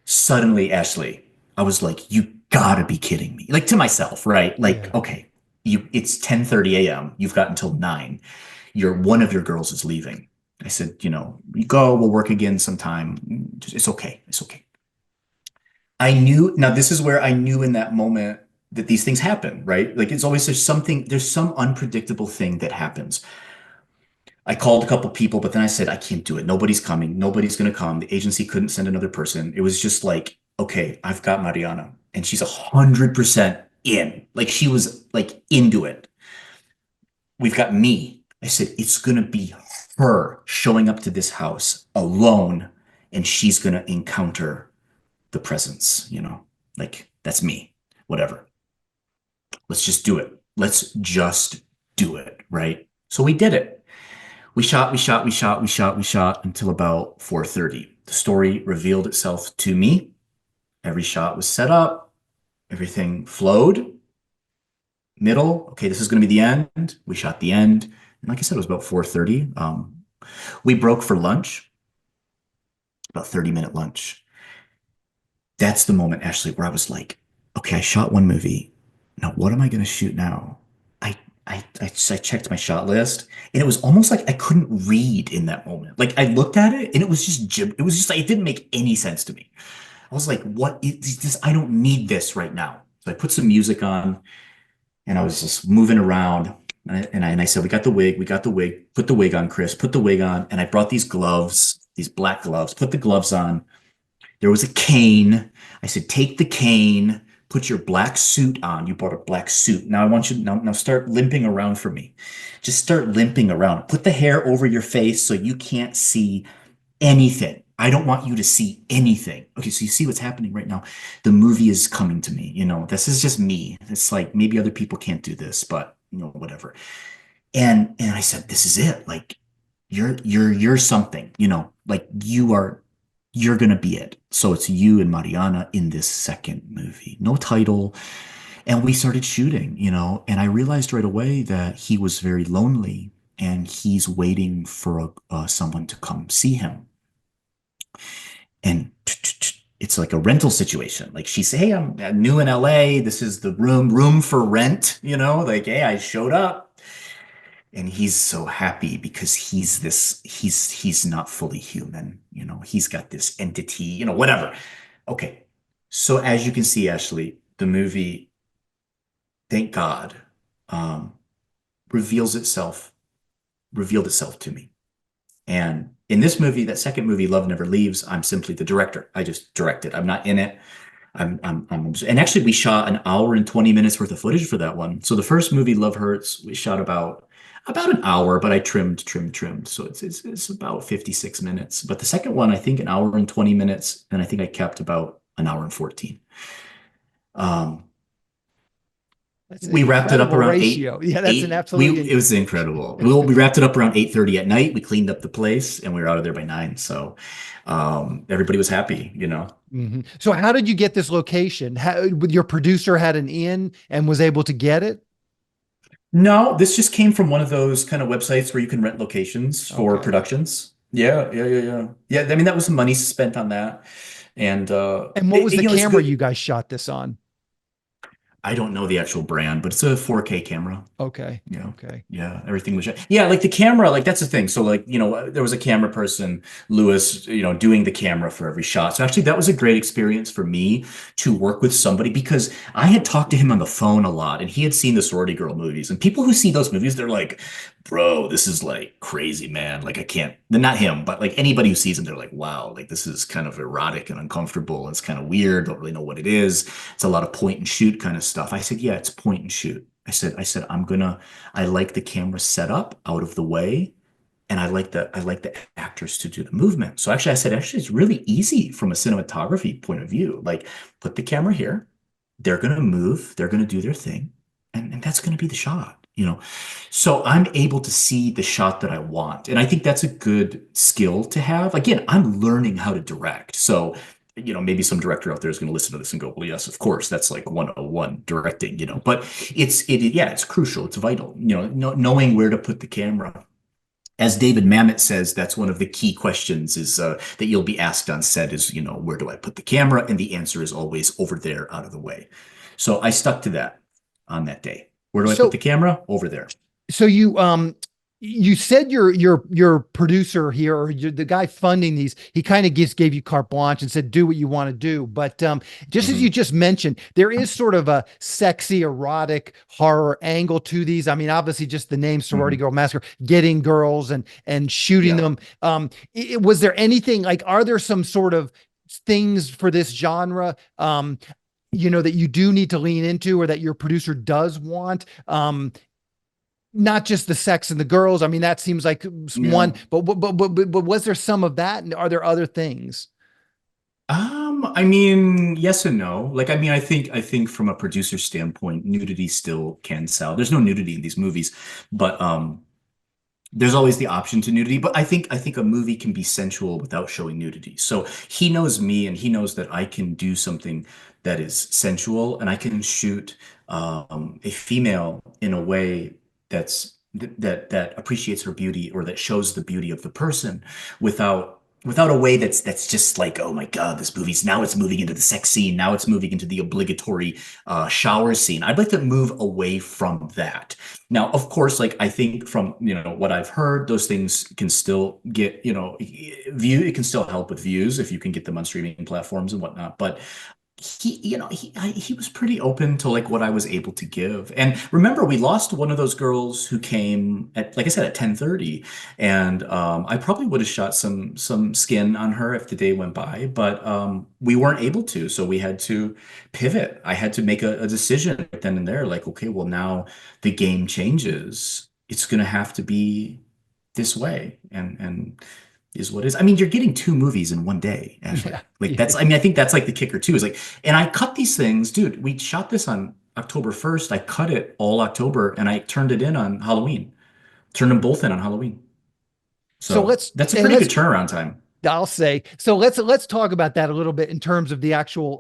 B: Suddenly, Ashley, I was like, you gotta be kidding me. Like to myself, right? Like,
A: Yeah.
B: okay, it's 10:30 a.m. You've got until 9. One of your girls is leaving. I said, you go, we'll work again sometime. It's okay. It's okay. I knew, now this is where I knew in that moment that these things happen, right? Like it's always there's some unpredictable thing that happens. I called a couple people, but then I said, I can't do it. Nobody's coming. Nobody's going to come. The agency couldn't send another person. It was just like, okay, I've got Mariana and she's 100% in. Like she was like into it. We've got me. I said, it's going to be her showing up to this house alone and she's going to encounter the presence, like that's me, whatever. Let's just do it. Let's just do it. Right. So we did it. We shot until about 4:30. The story revealed itself to me. Every shot was set up. Everything flowed. Middle. Okay, this is going to be the end. We shot the end. And like I said, it was about 4:30. We broke for lunch, about 30-minute lunch. That's the moment, Ashley, where I was like, okay, I shot one movie. Now, what am I going to shoot now? I checked my shot list, and it was almost like I couldn't read in that moment. Like I looked at it, and it was just it was just like it didn't make any sense to me. I was like, "What is this? I don't need this right now." So I put some music on, and I was just moving around, and I said, "We got the wig. We got the wig. Put the wig on, Chris. Put the wig on." And I brought these gloves, these black gloves. Put the gloves on. There was a cane. I said, take the cane, put your black suit on. You bought a black suit. Now I want you to now start limping around for me. Just start limping around. Put the hair over your face so you can't see anything. I don't want you to see anything. Okay, so you see what's happening right now. The movie is coming to me. This is just me. It's like maybe other people can't do this, but whatever. And I said, this is it. Like you're something, like you're gonna be it. So it's you and Mariana in this second movie. No title. And we started shooting, and I realized right away that he was very lonely and he's waiting for someone to come see him. And it's like a rental situation. Like she said, hey, I'm new in LA. This is the room for rent, like, hey, I showed up. And he's so happy because he's not fully human, he's got this entity, whatever. Okay. So as you can see, Ashley, the movie, thank God, um, reveals itself, revealed itself to me. And in this movie, that second movie, Love Never Leaves, I'm simply the director. I just direct it. I'm not in it. And actually we shot an hour and 20 minutes worth of footage for that one. So the first movie, Love Hurts, we shot about an hour, but I trimmed. So it's about 56 minutes. But the second one, I think an hour and 20 minutes, and I think I kept about an hour and 14. Um,
A: That's an
B: we wrapped it up
A: incredible
B: around
A: ratio. Yeah, that's an
B: it
A: absolutely.
B: was incredible. We wrapped it up around 8:30 at night. We cleaned up the place and we were out of there by 9. So everybody was happy.
A: Mhm. So how did you get this location? With your producer had an in and was able to get it?
B: No, this just came from one of those kind of websites where you can rent locations for
A: Okay.
B: productions. Yeah. Yeah, I mean that was some money spent on that. And
A: And what was the
B: it's
A: camera
B: good.
A: you guys shot this on?
B: I don't know the actual brand, but it's a 4K camera.
A: Okay.
B: Yeah.
A: Okay.
B: Yeah. Everything was, yeah, like the camera, like that's the thing. So like, there was a camera person, Lewis, doing the camera for every shot. So actually that was a great experience for me to work with somebody because I had talked to him on the phone a lot and he had seen the Sorority Girl movies. And people who see those movies, they're like, bro, this is like crazy, man. Like I can't, not him, but like anybody who sees them, they're like, wow, like this is kind of erotic and uncomfortable. It's kind of weird. Don't really know what it is. It's a lot of point and shoot kind of stuff. I said, yeah, it's point and shoot. I said, I like the camera setup out of the way, and I like the actors to do the movement. So actually, it's really easy from a cinematography point of view. Like, put the camera here, they're gonna move, they're gonna do their thing, and that's gonna be the shot. So I'm able to see the shot that I want. And I think that's a good skill to have. Again, I'm learning how to direct. So maybe some director out there is going to listen to this and go, well, yes, of course, that's like 101 directing. But yeah, it's crucial. It's vital, knowing where to put the camera. As David Mamet says, that's one of the key questions is that you'll be asked on set is, where do I put the camera? And the answer is always over there, out of the way. So I stuck to that on that day. Where do I put the
A: So
B: camera? Over there.
A: so you said your producer here or the guy funding these, he kind of just gave you carte blanche and said do what you want to do, but just as you
B: Mhm.
A: just mentioned, there is sort of a sexy erotic horror angle to these. I mean, obviously just the name Sorority
B: Mhm.
A: Girl Massacre, getting girls and shooting
B: Yeah.
A: them. Was there anything like, are there some sort of things for this genre that you do need to lean into or that your producer does want? Not just the sex and the girls. I mean, that seems like one,
B: Yeah.
A: but was there some of that? And are there other things?
B: I mean, yes and no. Like, I mean, I think from a producer standpoint, nudity still can sell. There's no nudity in these movies, but there's always the option to nudity. But I think a movie can be sensual without showing nudity. So he knows me and he knows that I can do something that is sensual and I can shoot a female in a way that appreciates her beauty or that shows the beauty of the person without a way that's just like, oh my God, this movie's now it's moving into the sex scene. Now it's moving into the obligatory shower scene. I'd like to move away from that. Now, of course, like I think from what I've heard, those things can still get view. It can still help with views if you can get them on streaming platforms and whatnot. But he was pretty open to like what I was able to give. And remember, we lost one of those girls who came at, like I said, at 10:30, and I probably would have shot some skin on her if the day went by, but we weren't able to, so we had to pivot. I had to make a decision right then and there, like, okay, well now the game changes. It's gonna have to be this way, and is what is. I mean, you're getting two movies in one day,
A: Yeah.
B: Ashley. Like
A: Yeah.
B: that's, I mean, I think that's like the kicker too, is like, and I cut these things, dude. We shot this on October 1st. I cut it all October and I turned it in on Halloween. Turned them both in on Halloween.
A: So
B: So that's a pretty good turnaround time.
A: I'll say, so let's talk about that a little bit in terms of the actual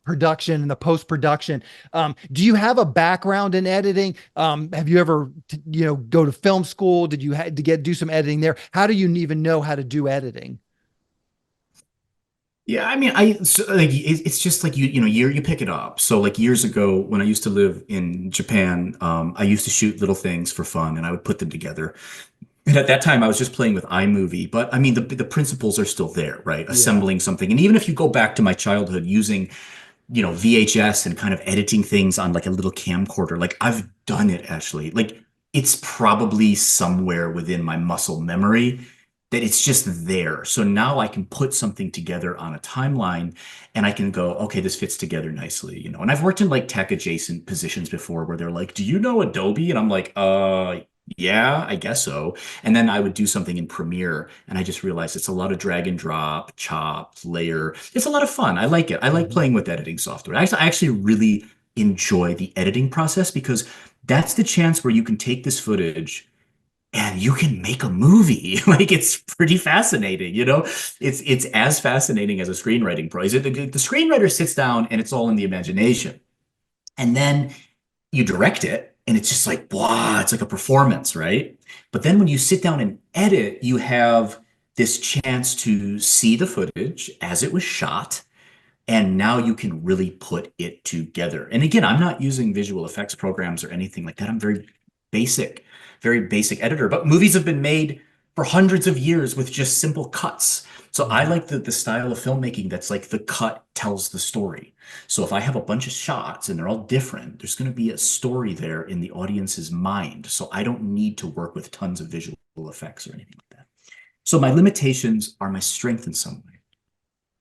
A: production and the post production. Do you have a background in editing? Have you ever go to film school? Did you had to do some editing there? How do you even know how to do editing?
B: Yeah, I mean, like it's just like you pick it up. So like years ago when I used to live in Japan, I used to shoot little things for fun and I would put them together. And at that time, I was just playing with iMovie, but I mean, the principles are still there, right?
A: Yeah.
B: Assembling something. And even if you go back to my childhood using, VHS and kind of editing things on like a little camcorder, like I've done it, Ashley. Like it's probably somewhere within my muscle memory that it's just there. So now I can put something together on a timeline and I can go, okay, this fits together nicely. And I've worked in like tech adjacent positions before where they're like, do you know Adobe? And I'm like, yeah, I guess so. And then I would do something in Premiere and I just realized it's a lot of drag and drop, chop, layer. It's a lot of fun. I like it. I like
A: Mhm.
B: playing with editing software. I actually really enjoy the editing process because that's the chance where you can take this footage and you can make a movie. Like it's pretty fascinating. It's as fascinating as a screenwriting process. The screenwriter sits down and it's all in the imagination. And then you direct it and it's just like, wow, it's like a performance, right? But then when you sit down and edit, you have this chance to see the footage as it was shot And now you can really put it together. And again, I'm not using visual effects programs or anything like that. I'm basic, very basic editor. But movies have been made for hundreds of years with just simple cuts. So I
A: Mhm.
B: like the style of filmmaking that's like the cut tells the story. So if I have a bunch of shots and they're all different, there's going to be a story there in the audience's mind. So I don't need to work with tons of visual effects or anything like that. So my limitations are my strength in some way.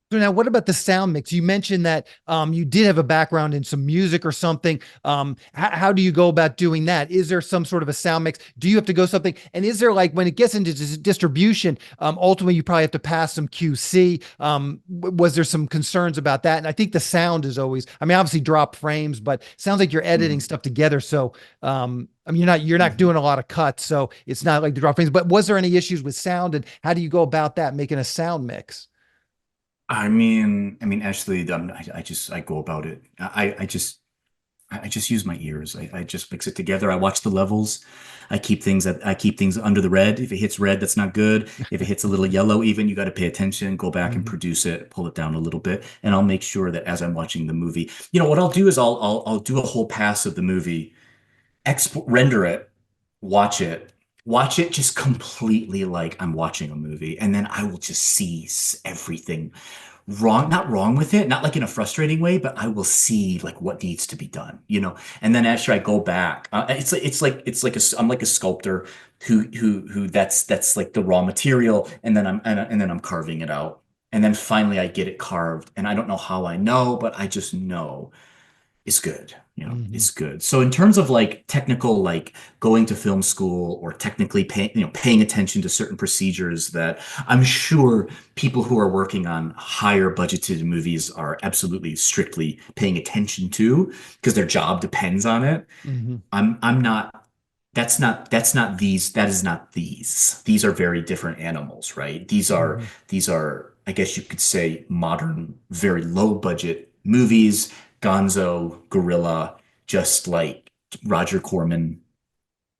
A: So now, what about the sound mix? You mentioned that you did have a background in some music or something. How do you go about doing that? Is there some sort of a sound mix? Do you have to go something? And is there, like, when it gets into distribution, ultimately you probably have to pass some QC. Was there some concerns about that? And I think the sound is always, I mean, obviously drop frames, but it sounds like you're editing
B: Mhm.
A: stuff together. So I mean, you're not
B: Mhm.
A: doing a lot of cuts, so it's not like the drop frames. But was there any issues with sound, and how do you go about that, making a sound mix?
B: Ashley, I go about it. I just use my ears. I just mix it together. I watch the levels. I keep things under the red. If it hits red, that's not good. If it hits a little yellow, even you got to pay attention, go back and
A: Mhm.
B: produce it, pull it down a little bit, and I'll make sure that as I'm watching the movie, what I'll do is I'll do a whole pass of the movie, export, render it, watch it, watch it just completely like I'm watching a movie, and then I will just see everything wrong, not wrong with it, not like in a frustrating way, but I will see like what needs to be done, and then after I go back, I'm like a sculptor who that's like the raw material, and then I'm carving it out. And then finally I get it carved, and I don't know how I know, but I just know is good.
A: Mhm.
B: It's good. So in terms of like technical, like going to film school or technically paying attention to certain procedures that I'm sure people who are working on higher budgeted movies are absolutely strictly paying attention to because their job depends on it.
A: Mhm.
B: I'm not that's not these that is not these. These are very different animals, right?
A: Mhm.
B: These are I guess you could say modern, very low budget movies, Gonzo, Gorilla, just like Roger Corman,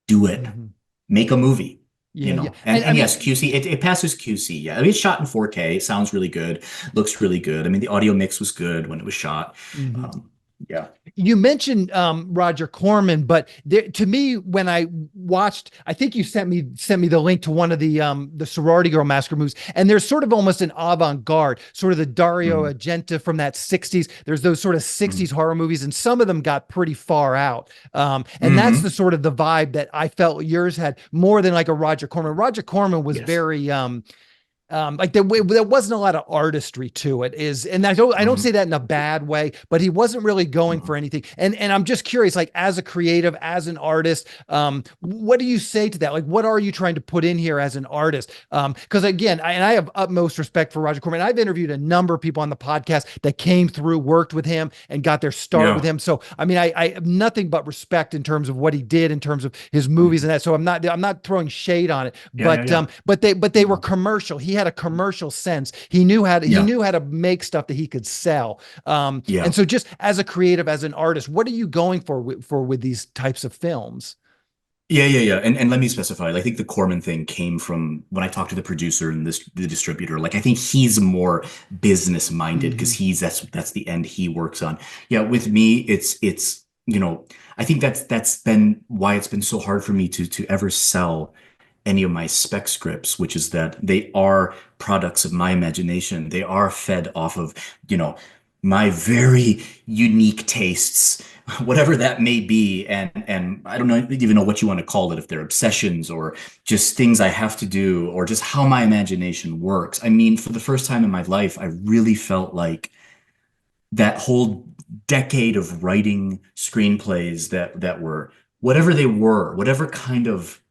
B: do it.
A: Mhm.
B: Make a movie.
A: Yeah, yeah.
B: And
A: And I
B: yes,
A: mean,
B: QC, it passes QC. Yeah. I mean, it's shot in 4K. It sounds really good. Looks really good. I mean, the audio mix was good when it was shot.
A: mhm.
B: Um, yeah.
A: You mentioned Roger Corman, but to me, when I watched, I think you sent me the link to one of the Sorority Girl Massacre movies, and there's sort of almost an avant-garde, sort of the Dario
B: Mhm.
A: Argento from that '60s. There's those sort of '60s
B: Mhm.
A: horror movies, and some of them got pretty far out. And that's the
B: Mhm.
A: sort of the vibe that I felt yours had more than like a Roger Corman. Roger Corman was
B: Yes.
A: very like there wasn't a lot of artistry to it is, and I don't say
B: Mhm.
A: that in a bad way, but he wasn't really going for
B: Mhm.
A: anything. And I'm just curious, like, as a creative, as an artist, what do you say to that? Like, what are you trying to put in here as an artist? Because again, I have utmost respect for Roger Corman. I've interviewed a number of people on the podcast that came through, worked with him, and got their start with
B: Yeah.
A: him. So I mean, I have nothing but respect in terms of what he did, in terms of his movies
B: Mhm.
A: and that. So I'm not throwing shade on it,
B: Yeah, yeah,
A: but
B: yeah.
A: but they were
B: No.
A: commercial. He had a commercial sense. He
B: Yeah.
A: knew how to make stuff that he could sell. And
B: Yeah.
A: so, just as a creative, as an artist, what are you going for with these types of films?
B: Yeah, yeah, yeah. And let me specify. I think the Corman thing came from when I talked to the producer and the distributor. Like I think he's more business minded because
A: Hmm.
B: that's the end he works on. Yeah, with me, I think that's been why it's been so hard for me to ever sell any of my spec scripts, which is that they are products of my imagination. They are fed off of, you know, my very unique tastes, whatever that may be. And I don't know even know what you want to call it, if they're obsessions or just things I have to do, or just how my imagination works. I mean, for the first time in my life, I really felt like that whole decade of writing screenplays that were whatever they were, whatever kind of,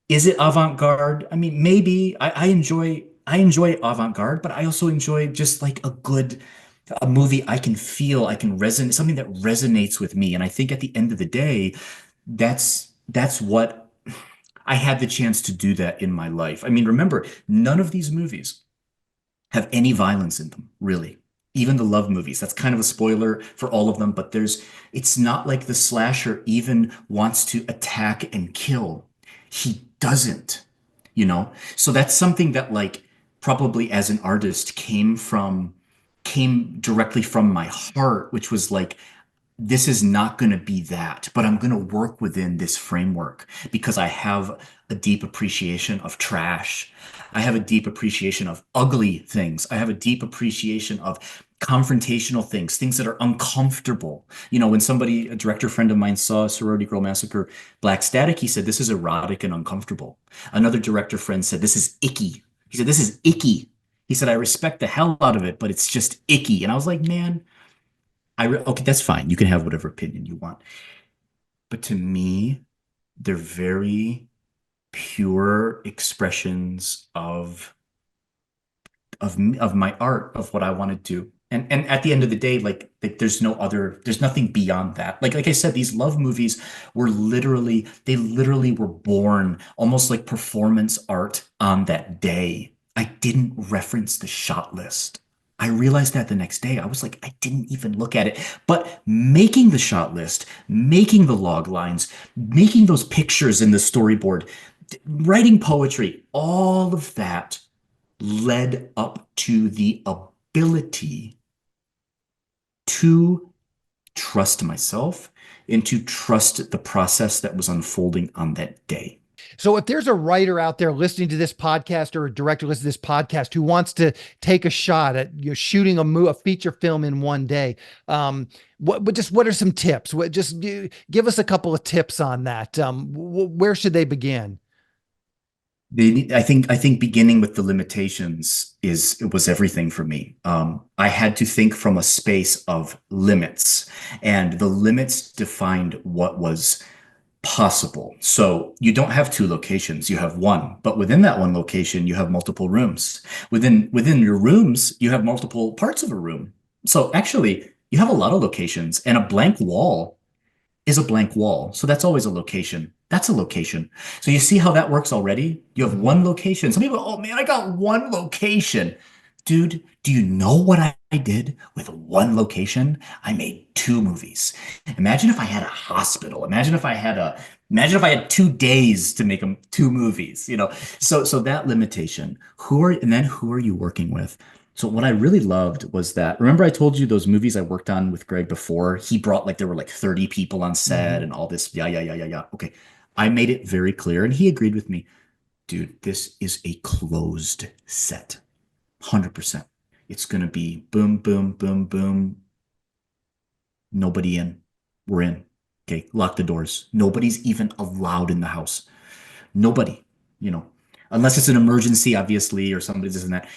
B: is it avant-garde? I mean, maybe I enjoy avant-garde, but I also enjoy just like a movie I can feel, I can resonate, something that resonates with me. And I think at the end of the day, that's what I had the chance to do that in my life. I mean, remember, none of these movies have any violence in them, really. Even the love movies. That's kind of a spoiler for all of them, but it's not like the slasher even wants to attack and kill. He doesn't, So that's something that, like, probably as an artist came from. came directly from my heart, which was like, this is not going to be that, but I'm going to work within this framework because I have a deep appreciation of trash. I have a deep appreciation of ugly things. I have a deep appreciation of confrontational things, things that are uncomfortable. You know, when somebody, a director friend of mine saw Sorority Girl Massacre, Black Static, he said, this is erotic and uncomfortable. Another director friend said, this is icky. He said, this is icky. He said, I respect the hell out of it, but it's just icky. And I was like, man, okay, that's fine. You can have whatever opinion you want. But to me, they're very pure expressions of my art, of what I want to do. And at the end of the day, there's nothing beyond that. Like I said, these love movies they literally were born almost like performance art on that day. I didn't reference the shot list. I realized that the next day. I was like, I didn't even look at it. But making the shot list, making the log lines, making those pictures in the storyboard, writing poetry, all of that led up to the ability to trust myself and to trust the process that was unfolding on that day.
A: So if there's a writer out there listening to this podcast or a director listening to this podcast who wants to take a shot at shooting a feature film in one day, what are some tips? Give us a couple of tips on that. Where should they begin?
B: I think beginning with the limitations it was everything for me. I had to think from a space of limits, and the limits defined what was possible. So you don't have two locations, you have one, but within that one location, you have multiple rooms. Within your rooms, you have multiple parts of a room. So actually, you have a lot of locations, and a blank wall is a blank wall. So that's always a location. That's a location. So you see how that works already? You have one location. Some people, oh man, I got one location. Dude, do you know what I did with one location? I made two movies. Imagine if I had a hospital. Imagine if I had 2 days to make them two movies, you know. So that limitation. Who are you working with? So what I really loved was that, remember I told you those movies I worked on with Greg before? He brought there were like 30 people on set and all this. Yeah, yeah, yeah, yeah, yeah. Okay. I made it very clear and he agreed with me. Dude, this is a closed set. 100%. It's going to be boom, boom, boom, boom. Nobody in. We're in. Okay. Lock the doors. Nobody's even allowed in the house. Nobody, you know, unless it's an emergency, obviously, or somebody's this and that.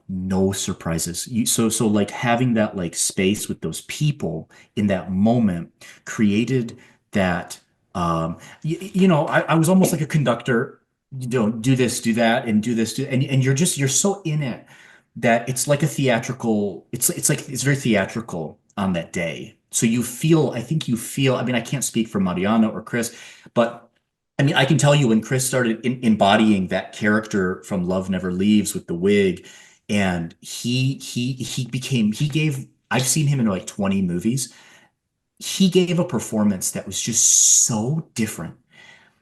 B: No surprises. So like having that like space with those people in that moment created that I was almost like a conductor. You don't do this, do that, and do this, and you're so in it that it's like a theatrical, it's very theatrical on that day. So I think you feel, I mean, I can't speak for Mariana or Chris, but I mean, I can tell you when Chris started embodying that character from Love Never Leaves with the wig, and he gave. I've seen him in like 20 movies. He gave a performance that was just so different.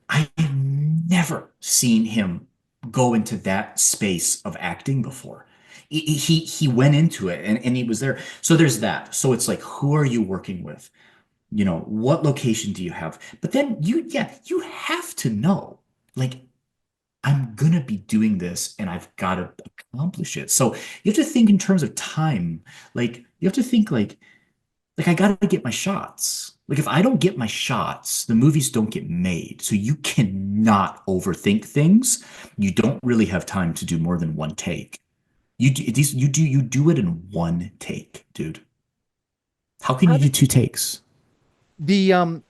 B: I have never seen him go into that space of acting before. He went into it and he was there. So there's that. So it's like, who are you working with? You know, what location do you have? But then you have to know, like, I'm gonna be doing this and I've got to accomplish it. So you have to think in terms of time. Like, you have to think like I gotta get my shots. Like if I don't get my shots, the movies don't get made. So you cannot overthink things. You don't really have time to do more than one take. You do it in one take, dude. How can
A: How
B: you do
A: did
B: two takes?
A: the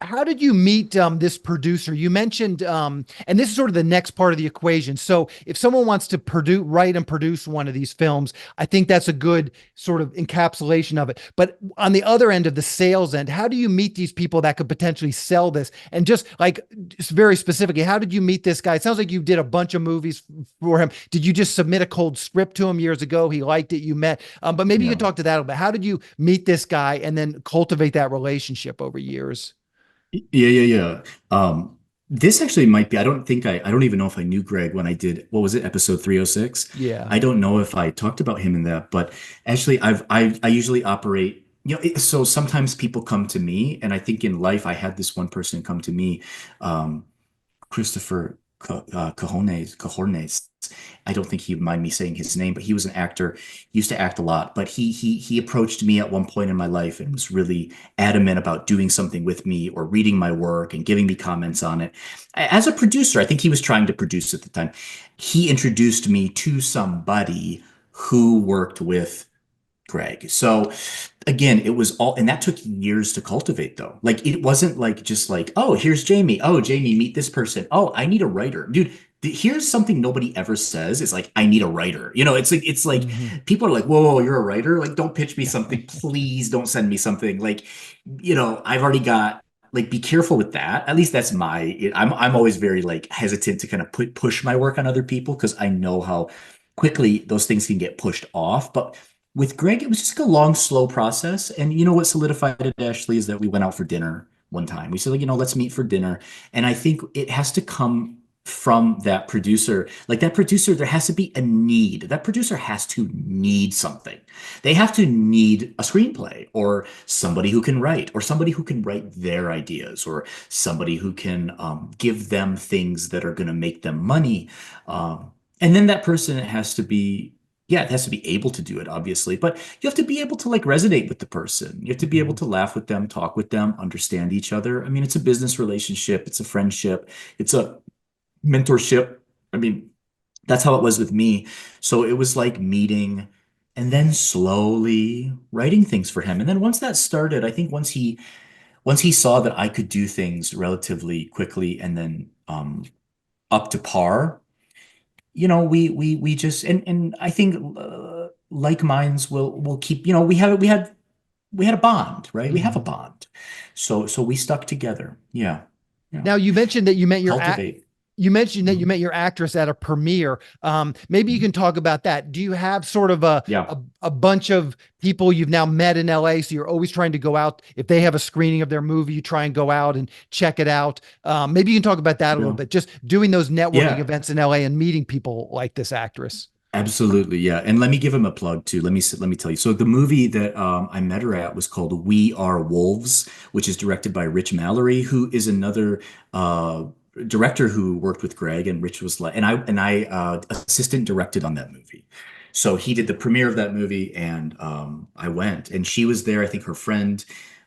A: how did you meet this producer? You mentioned, and this is sort of the next part of the equation. So, if someone wants to write and produce one of these films, I think that's a good sort of encapsulation of it. But on the other end of the sales end, how do you meet these people that could potentially sell this? And just very specifically, how did you meet this guy? It sounds like you did a bunch of movies for him. Did you just submit a cold script to him years ago? He liked it, you met. But maybe you could
B: No.
A: talk to that a little bit. How did you meet this guy and then cultivate that relationship over years?
B: Yeah, yeah, yeah. This actually might be. I don't even know if I knew Greg when I did, what was it, episode 306?
A: Yeah.
B: I don't know if I talked about him in that, but actually I usually operate, so sometimes people come to me, and I think in life I had this one person come to me, um, Christopher Cajornes. I don't think he'd mind me saying his name, but he was an actor. He used to act a lot, but he approached me at one point in my life and was really adamant about doing something with me or reading my work and giving me comments on it. As a producer, I think he was trying to produce at the time. He introduced me to somebody who worked with Greg. So again, it was all, and that took years to cultivate though. Like it wasn't like just like, oh, here's Jamie. Oh, Jamie, meet this person. Oh, I need a writer. Dude, here's something nobody ever says is like, I need a writer. It's like
A: Hmm.
B: people are like, whoa, you're a writer? Like, don't pitch me something. Please don't send me something. Like, I've already got like be careful with that. At least that's I'm always very like hesitant to kind of push my work on other people because I know how quickly those things can get pushed off. But with Greg, it was just a long, slow process. And you know what solidified it, Ashley, is that we went out for dinner one time. We said, like, let's meet for dinner. And I think it has to come from that producer. Like that producer, there has to be a need. That producer has to need something. They have to need a screenplay or somebody who can write or somebody who can write their ideas or somebody who can give them things that are going to make them money. And then that person has to be yeah, it has to be able to do it, obviously, but you have to be able to like resonate with the person. You have to be able
A: Hmm.
B: to laugh with them, talk with them, understand each other. I mean, it's a business relationship, it's a friendship, it's a mentorship. I mean, that's how it was with me. So it was like meeting and then slowly writing things for him. And then once that started, I think once he saw that I could do things relatively quickly and then up to par, we just and I think like minds will keep. We had a bond, right? We have a
A: Hmm.
B: bond, so we stuck together. Yeah, yeah.
A: Now you mentioned that
B: Cultivate.
A: you
B: Mhm.
A: met your actress at a premiere. Maybe you
B: Mhm.
A: can talk about that. Do you have sort of
B: Yeah,
A: a bunch of people you've now met in LA? So you're always trying to go out. If they have a screening of their movie, you try and go out and check it out. Maybe you can talk about that a little
B: yeah,
A: bit. Just doing those networking
B: yeah.
A: events in LA and meeting people like this actress.
B: Absolutely, yeah. And let me give him a plug too. Let me tell you. So the movie that I met her at was called We Are Wolves, which is directed by Rich Mallory, who is another director who worked with Greg. And Rich was like, and I assistant directed on that movie. So he did the premiere of that movie, and I went, and she was there. I think her friend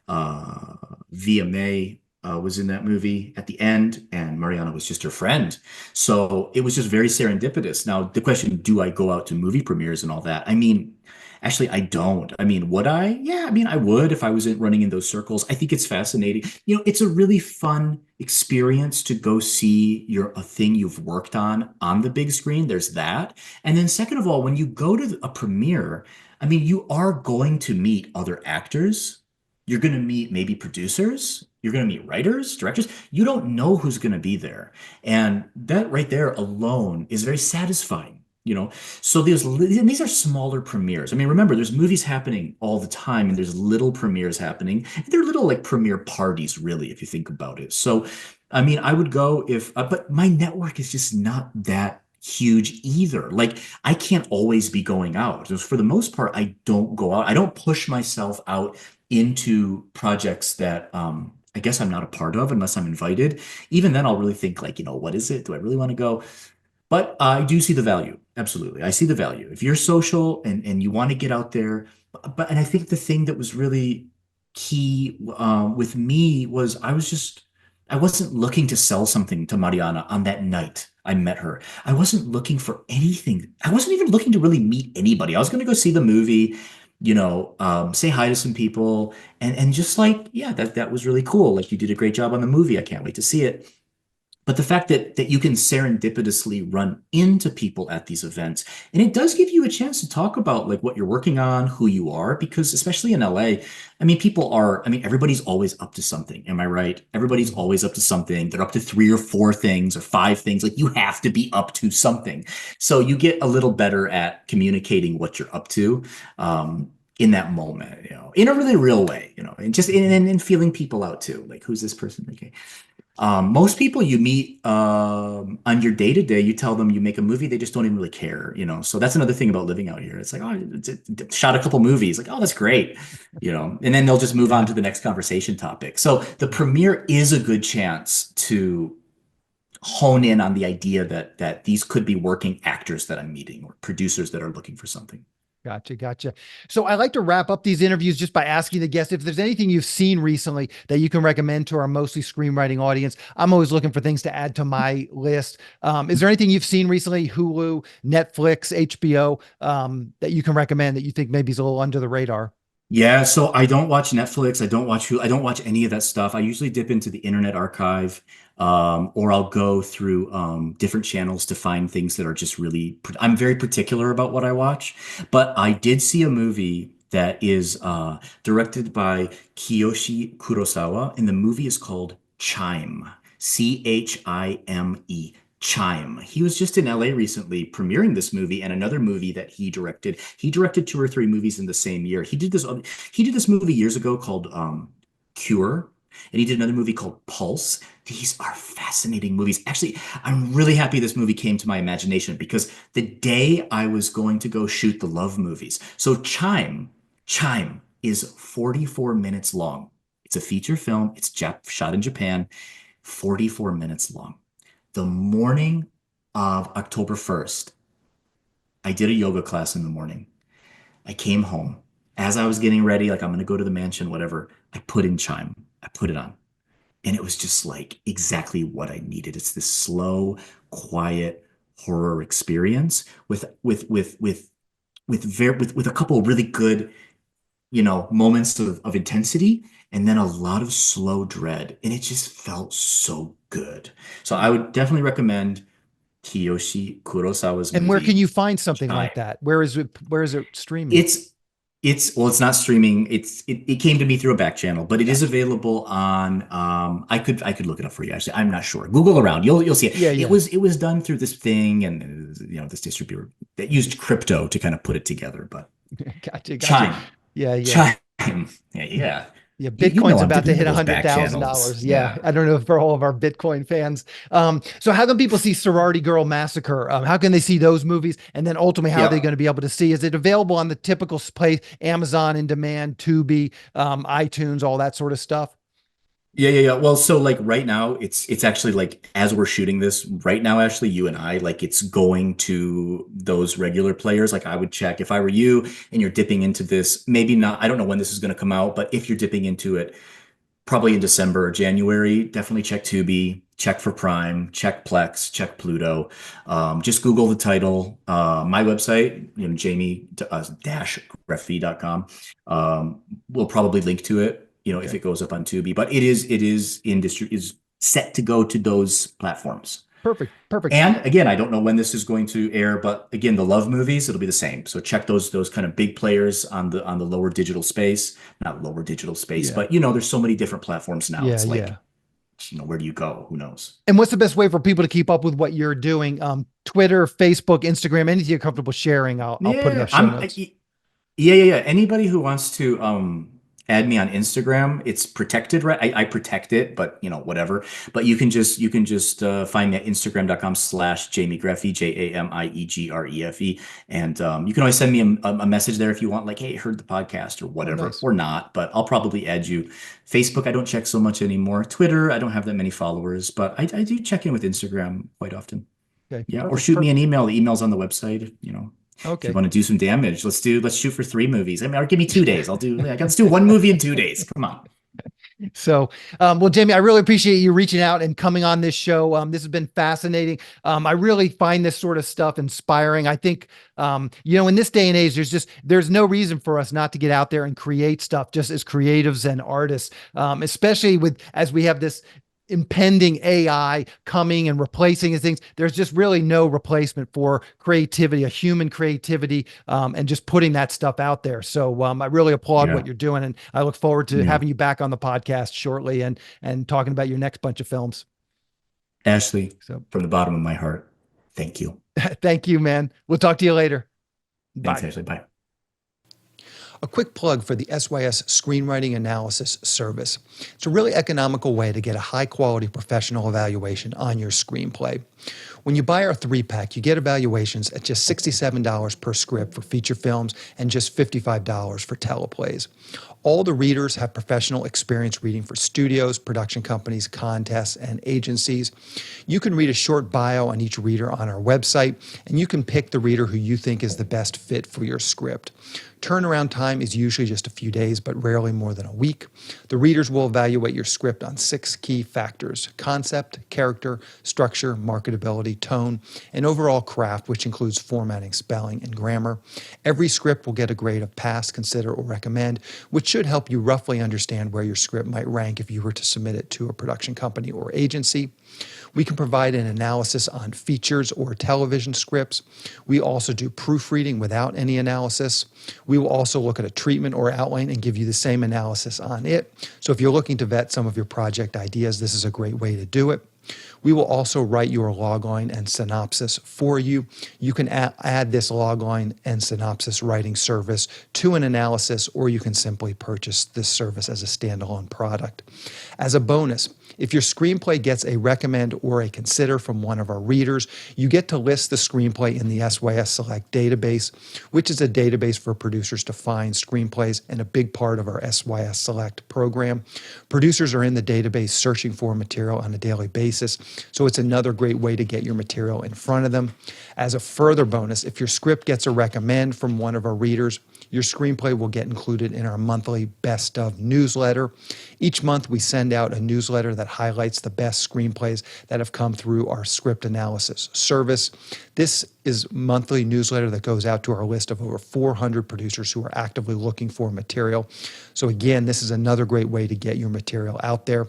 B: uh, Via May was in that movie at the end, and Mariana was just her friend. So it was just very serendipitous. Now, the question, do I go out to movie premieres and all that? I mean, actually, I don't. I mean, would I? Yeah, I mean, I would if I wasn't running in those circles. I think it's fascinating. It's a really fun experience to go see a thing you've worked on the big screen. There's that. And then second of all, when you go to a premiere, I mean, you are going to meet other actors. You're going to meet maybe producers. You're going to meet writers, directors. You don't know who's going to be there. And that right there alone is very satisfying. So and these are smaller premieres. I mean, remember, there's movies happening all the time, and there's little premieres happening. They're little like premiere parties, really, if you think about it. So, I mean, I would go but my network is just not that huge either. Like, I can't always be going out. Just for the most part, I don't go out. I don't push myself out into projects that I guess I'm not a part of unless I'm invited. Even then, I'll really think like, what is it? Do I really want to go? But I do see the value. Absolutely. I see the value. If you're social and you want to get out there, and I think the thing that was really key with me was I wasn't looking to sell something to Mariana on that night I met her. I wasn't looking for anything. I wasn't even looking to really meet anybody. I was going to go see the movie, say hi to some people and just like, yeah, that was really cool. Like you did a great job on the movie. I can't wait to see it. But the fact that you can serendipitously run into people at these events, and it does give you a chance to talk about like what you're working on, who you are, because especially in LA, I mean, everybody's always up to something. Am I right? Everybody's
A: Mhm.
B: always up to something. They're up to three or four things or five things. Like you have to be up to something. So you get a little better at communicating what you're up to. In that moment, in a really real way, and just in feeling people out too. Like, who's this person? Okay. Most people you meet on your day to day, you tell them you make a movie, they just don't even really care, you know. So that's another thing about living out here. It's like, oh, shot a couple movies, like, oh, that's great, you know. And then they'll just move on
A: Yeah.
B: to the next conversation topic. So the premiere is a good chance to hone in on the idea that these could be working actors that I'm meeting or producers that are looking for something.
A: Gotcha. Gotcha. So I like to wrap up these interviews just by asking the guests if there's anything you've seen recently that you can recommend to our mostly screenwriting audience. I'm always looking for things to add to my list. Is there anything you've seen recently, Hulu, Netflix, HBO, that you can recommend that you think maybe is a little under the radar?
B: Yeah, so I don't watch Netflix. I don't watch Hulu. I don't watch any of that stuff. I usually dip into the Internet Archive, or I'll go through different channels to find things that are just really. I'm very particular about what I watch, but I did see a movie that is directed by Kiyoshi Kurosawa, and the movie is called Chime. Chime. Chime. He was just in LA recently premiering this movie and another movie that he directed. He directed two or three movies in the same year. He did this movie years ago called Cure, and he did another movie called Pulse. These are fascinating movies. Actually, I'm really happy this movie came to my imagination because the day I was going to go shoot the love movies. So Chime is 44 minutes long. It's a feature film. It's shot in Japan, 44 minutes long. The morning of October 1st, I did a yoga class in the morning. I came home. As I was getting ready, like I'm going to go to the mansion, whatever, I put in Chime. I put it on. And it was just like exactly what I needed. It's this slow, quiet horror experience with a couple of really good, moments of intensity and then a lot of slow dread. And it just felt so good. So I would definitely recommend Kiyoshi Kurosawa's
A: And where can
B: movie
A: you find something like
B: Chime.
A: that? Where is it? Where is it streaming?
B: It's it's not streaming. It came to me through a back channel, but it is
A: Gotcha.
B: available on I could look it up for you actually. I'm not sure. Google around. You'll see it.
A: Yeah, yeah.
B: It was done through this thing and this distributor that used crypto to kind of put it together, but
A: Gotcha, gotcha.
B: Chime.
A: Yeah, yeah.
B: Chime. Yeah, yeah.
A: Yeah,
B: You know
A: Bitcoin's
B: I'm
A: about to
B: dipping into
A: hit a
B: those
A: hundred
B: back
A: thousand
B: channels.
A: dollars. Yeah,
B: Yeah.
A: I don't know for all of our Bitcoin fans. So how can people see Sorority Girl Massacre? How can they see those movies? And then ultimately, how are they
B: Yep.
A: going to be able to see? Is it available on the typical place, Amazon in demand, Tubi, iTunes, all that sort of stuff?
B: Yeah. Well, so like right now, it's actually like as we're shooting this right now, Ashley, you and I, like it's going to those regular players. Like I would check if I were you and you're dipping into this, maybe not, I don't know when this is going to come out, but if you're dipping into it, probably in December or January, definitely check Tubi, check for Prime, check Plex, check Pluto. Just Google the title. My website, Jamie dash Grefe.com, will probably link to it, if
A: Okay,
B: it goes up on Tubi. But it is industry is set to go to those platforms.
A: perfect, perfect.
B: And again, I don't know when this is going to air, but again, the love movies, it'll be the same. So check those kind of big players on the lower digital space, not lower digital space,
A: Yeah,
B: but there's so many different platforms now.
A: yeah,
B: It's like,
A: yeah.
B: where do you go? Who knows?
A: And what's the best way for people to keep up with what you're doing? Twitter, Facebook, Instagram, anything you're comfortable sharing, I'll put in the
B: Yeah,
A: show notes.
B: yeah. Anybody who wants to add me on Instagram, it's protected, right? I protect it, but whatever. But you can just find me at Instagram.com/Jamie Grefe, JamieGrefe. And you can always send me a message there if you want, like, hey, heard the podcast or
A: Oh,
B: whatever,
A: nice.
B: or not, but I'll probably add you. Facebook, I don't check so much anymore. Twitter, I don't have that many followers, but I do check in with Instagram quite often.
A: Okay,
B: Yeah, or
A: perfect,
B: shoot me
A: perfect.
B: an email. The email's on the website, if you
A: Okay.
B: want to do some damage. Let's shoot for three movies. I mean, or give me 2 days. Let's do one movie in 2 days. Come on.
A: So, well, Jamie, I really appreciate you reaching out and coming on this show. This has been fascinating. I really find this sort of stuff inspiring. I think, in this day and age, there's no reason for us not to get out there and create stuff just as creatives and artists, especially as we have this impending AI coming and replacing things. There's just really no replacement for creativity, a human creativity, and just putting that stuff out there. So I really applaud what
B: Yeah.
A: you're doing, and I look forward to
B: Yeah.
A: having you back on the podcast shortly and talking about your next bunch of films.
B: Ashley,
A: So
B: from the bottom of my heart, thank you.
A: thank you, man. We'll talk to you later.
B: Thanks,
A: Bye.
B: Ashley. Bye.
A: A quick plug for the SYS Screenwriting Analysis Service. It's a really economical way to get a high-quality professional evaluation on your screenplay. When you buy our 3-pack, you get evaluations at just $67 per script for feature films and just $55 for teleplays. All the readers have professional experience reading for studios, production companies, contests, and agencies. You can read a short bio on each reader on our website, and you can pick the reader who you think is the best fit for your script. Turnaround time is usually just a few days, but rarely more than a week. The readers will evaluate your script on 6 key factors: concept, character, structure, marketability, tone, and overall craft, which includes formatting, spelling, and grammar. Every script will get a grade of pass, consider, or recommend, which should help you roughly understand where your script might rank if you were to submit it to a production company or agency. We can provide an analysis on features or television scripts. We also do proofreading without any analysis. We will also look at a treatment or outline and give you the same analysis on it. So if you're looking to vet some of your project ideas, this is a great way to do it. We will also write your logline and synopsis for you. You can add this logline and synopsis writing service to an analysis, or you can simply purchase this service as a standalone product. As a bonus, if your screenplay gets a recommend or a consider from one of our readers, you get to list the screenplay in the SYS Select database, which is a database for producers to find screenplays and a big part of our SYS Select program. Producers are in the database searching for material on a daily basis, so it's another great way to get your material in front of them. As a further bonus, if your script gets a recommend from one of our readers, your screenplay will get included in our monthly Best Of newsletter. Each month, we send out a newsletter that highlights the best screenplays that have come through our script analysis service. This is a monthly newsletter that goes out to our list of over 400 producers who are actively looking for material. So again, this is another great way to get your material out there.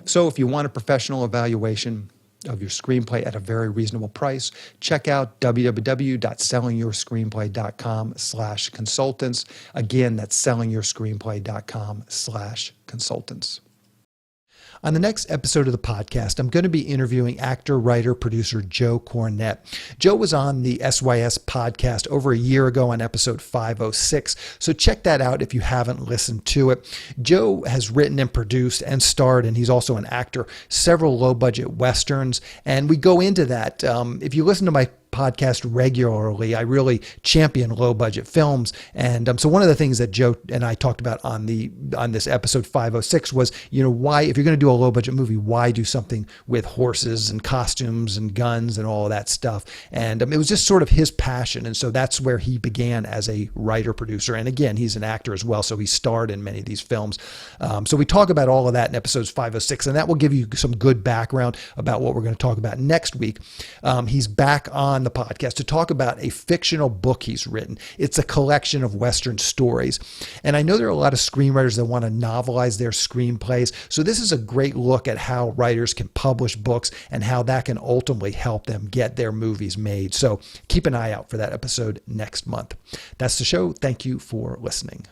A: So if you want a professional evaluation of your screenplay at a very reasonable price, check out www.sellingyourscreenplay.com/consultants. Again, that's sellingyourscreenplay.com/consultants. On the next episode of the podcast, I'm going to be interviewing actor, writer, producer Joe Cornett. Joe was on the SYS podcast over a year ago on episode 506, so check that out if you haven't listened to it. Joe has written and produced and starred, and he's also an actor, several low-budget westerns, and we go into that. If you listen to my podcast regularly, I really champion low budget films, and so one of the things that Joe and I talked about on this episode 506 was, why, if you're going to do a low budget movie, why do something with horses and costumes and guns and all of that stuff? And it was just sort of his passion, and so that's where he began as a writer producer. And again, he's an actor as well, so he starred in many of these films. So we talk about all of that in episodes 506, and that will give you some good background about what we're going to talk about next week. He's back on the podcast to talk about a fictional book he's written. It's a collection of Western stories. And I know there are a lot of screenwriters that want to novelize their screenplays. So this is a great look at how writers can publish books and how that can ultimately help them get their movies made. So keep an eye out for that episode next month. That's the show. Thank you for listening.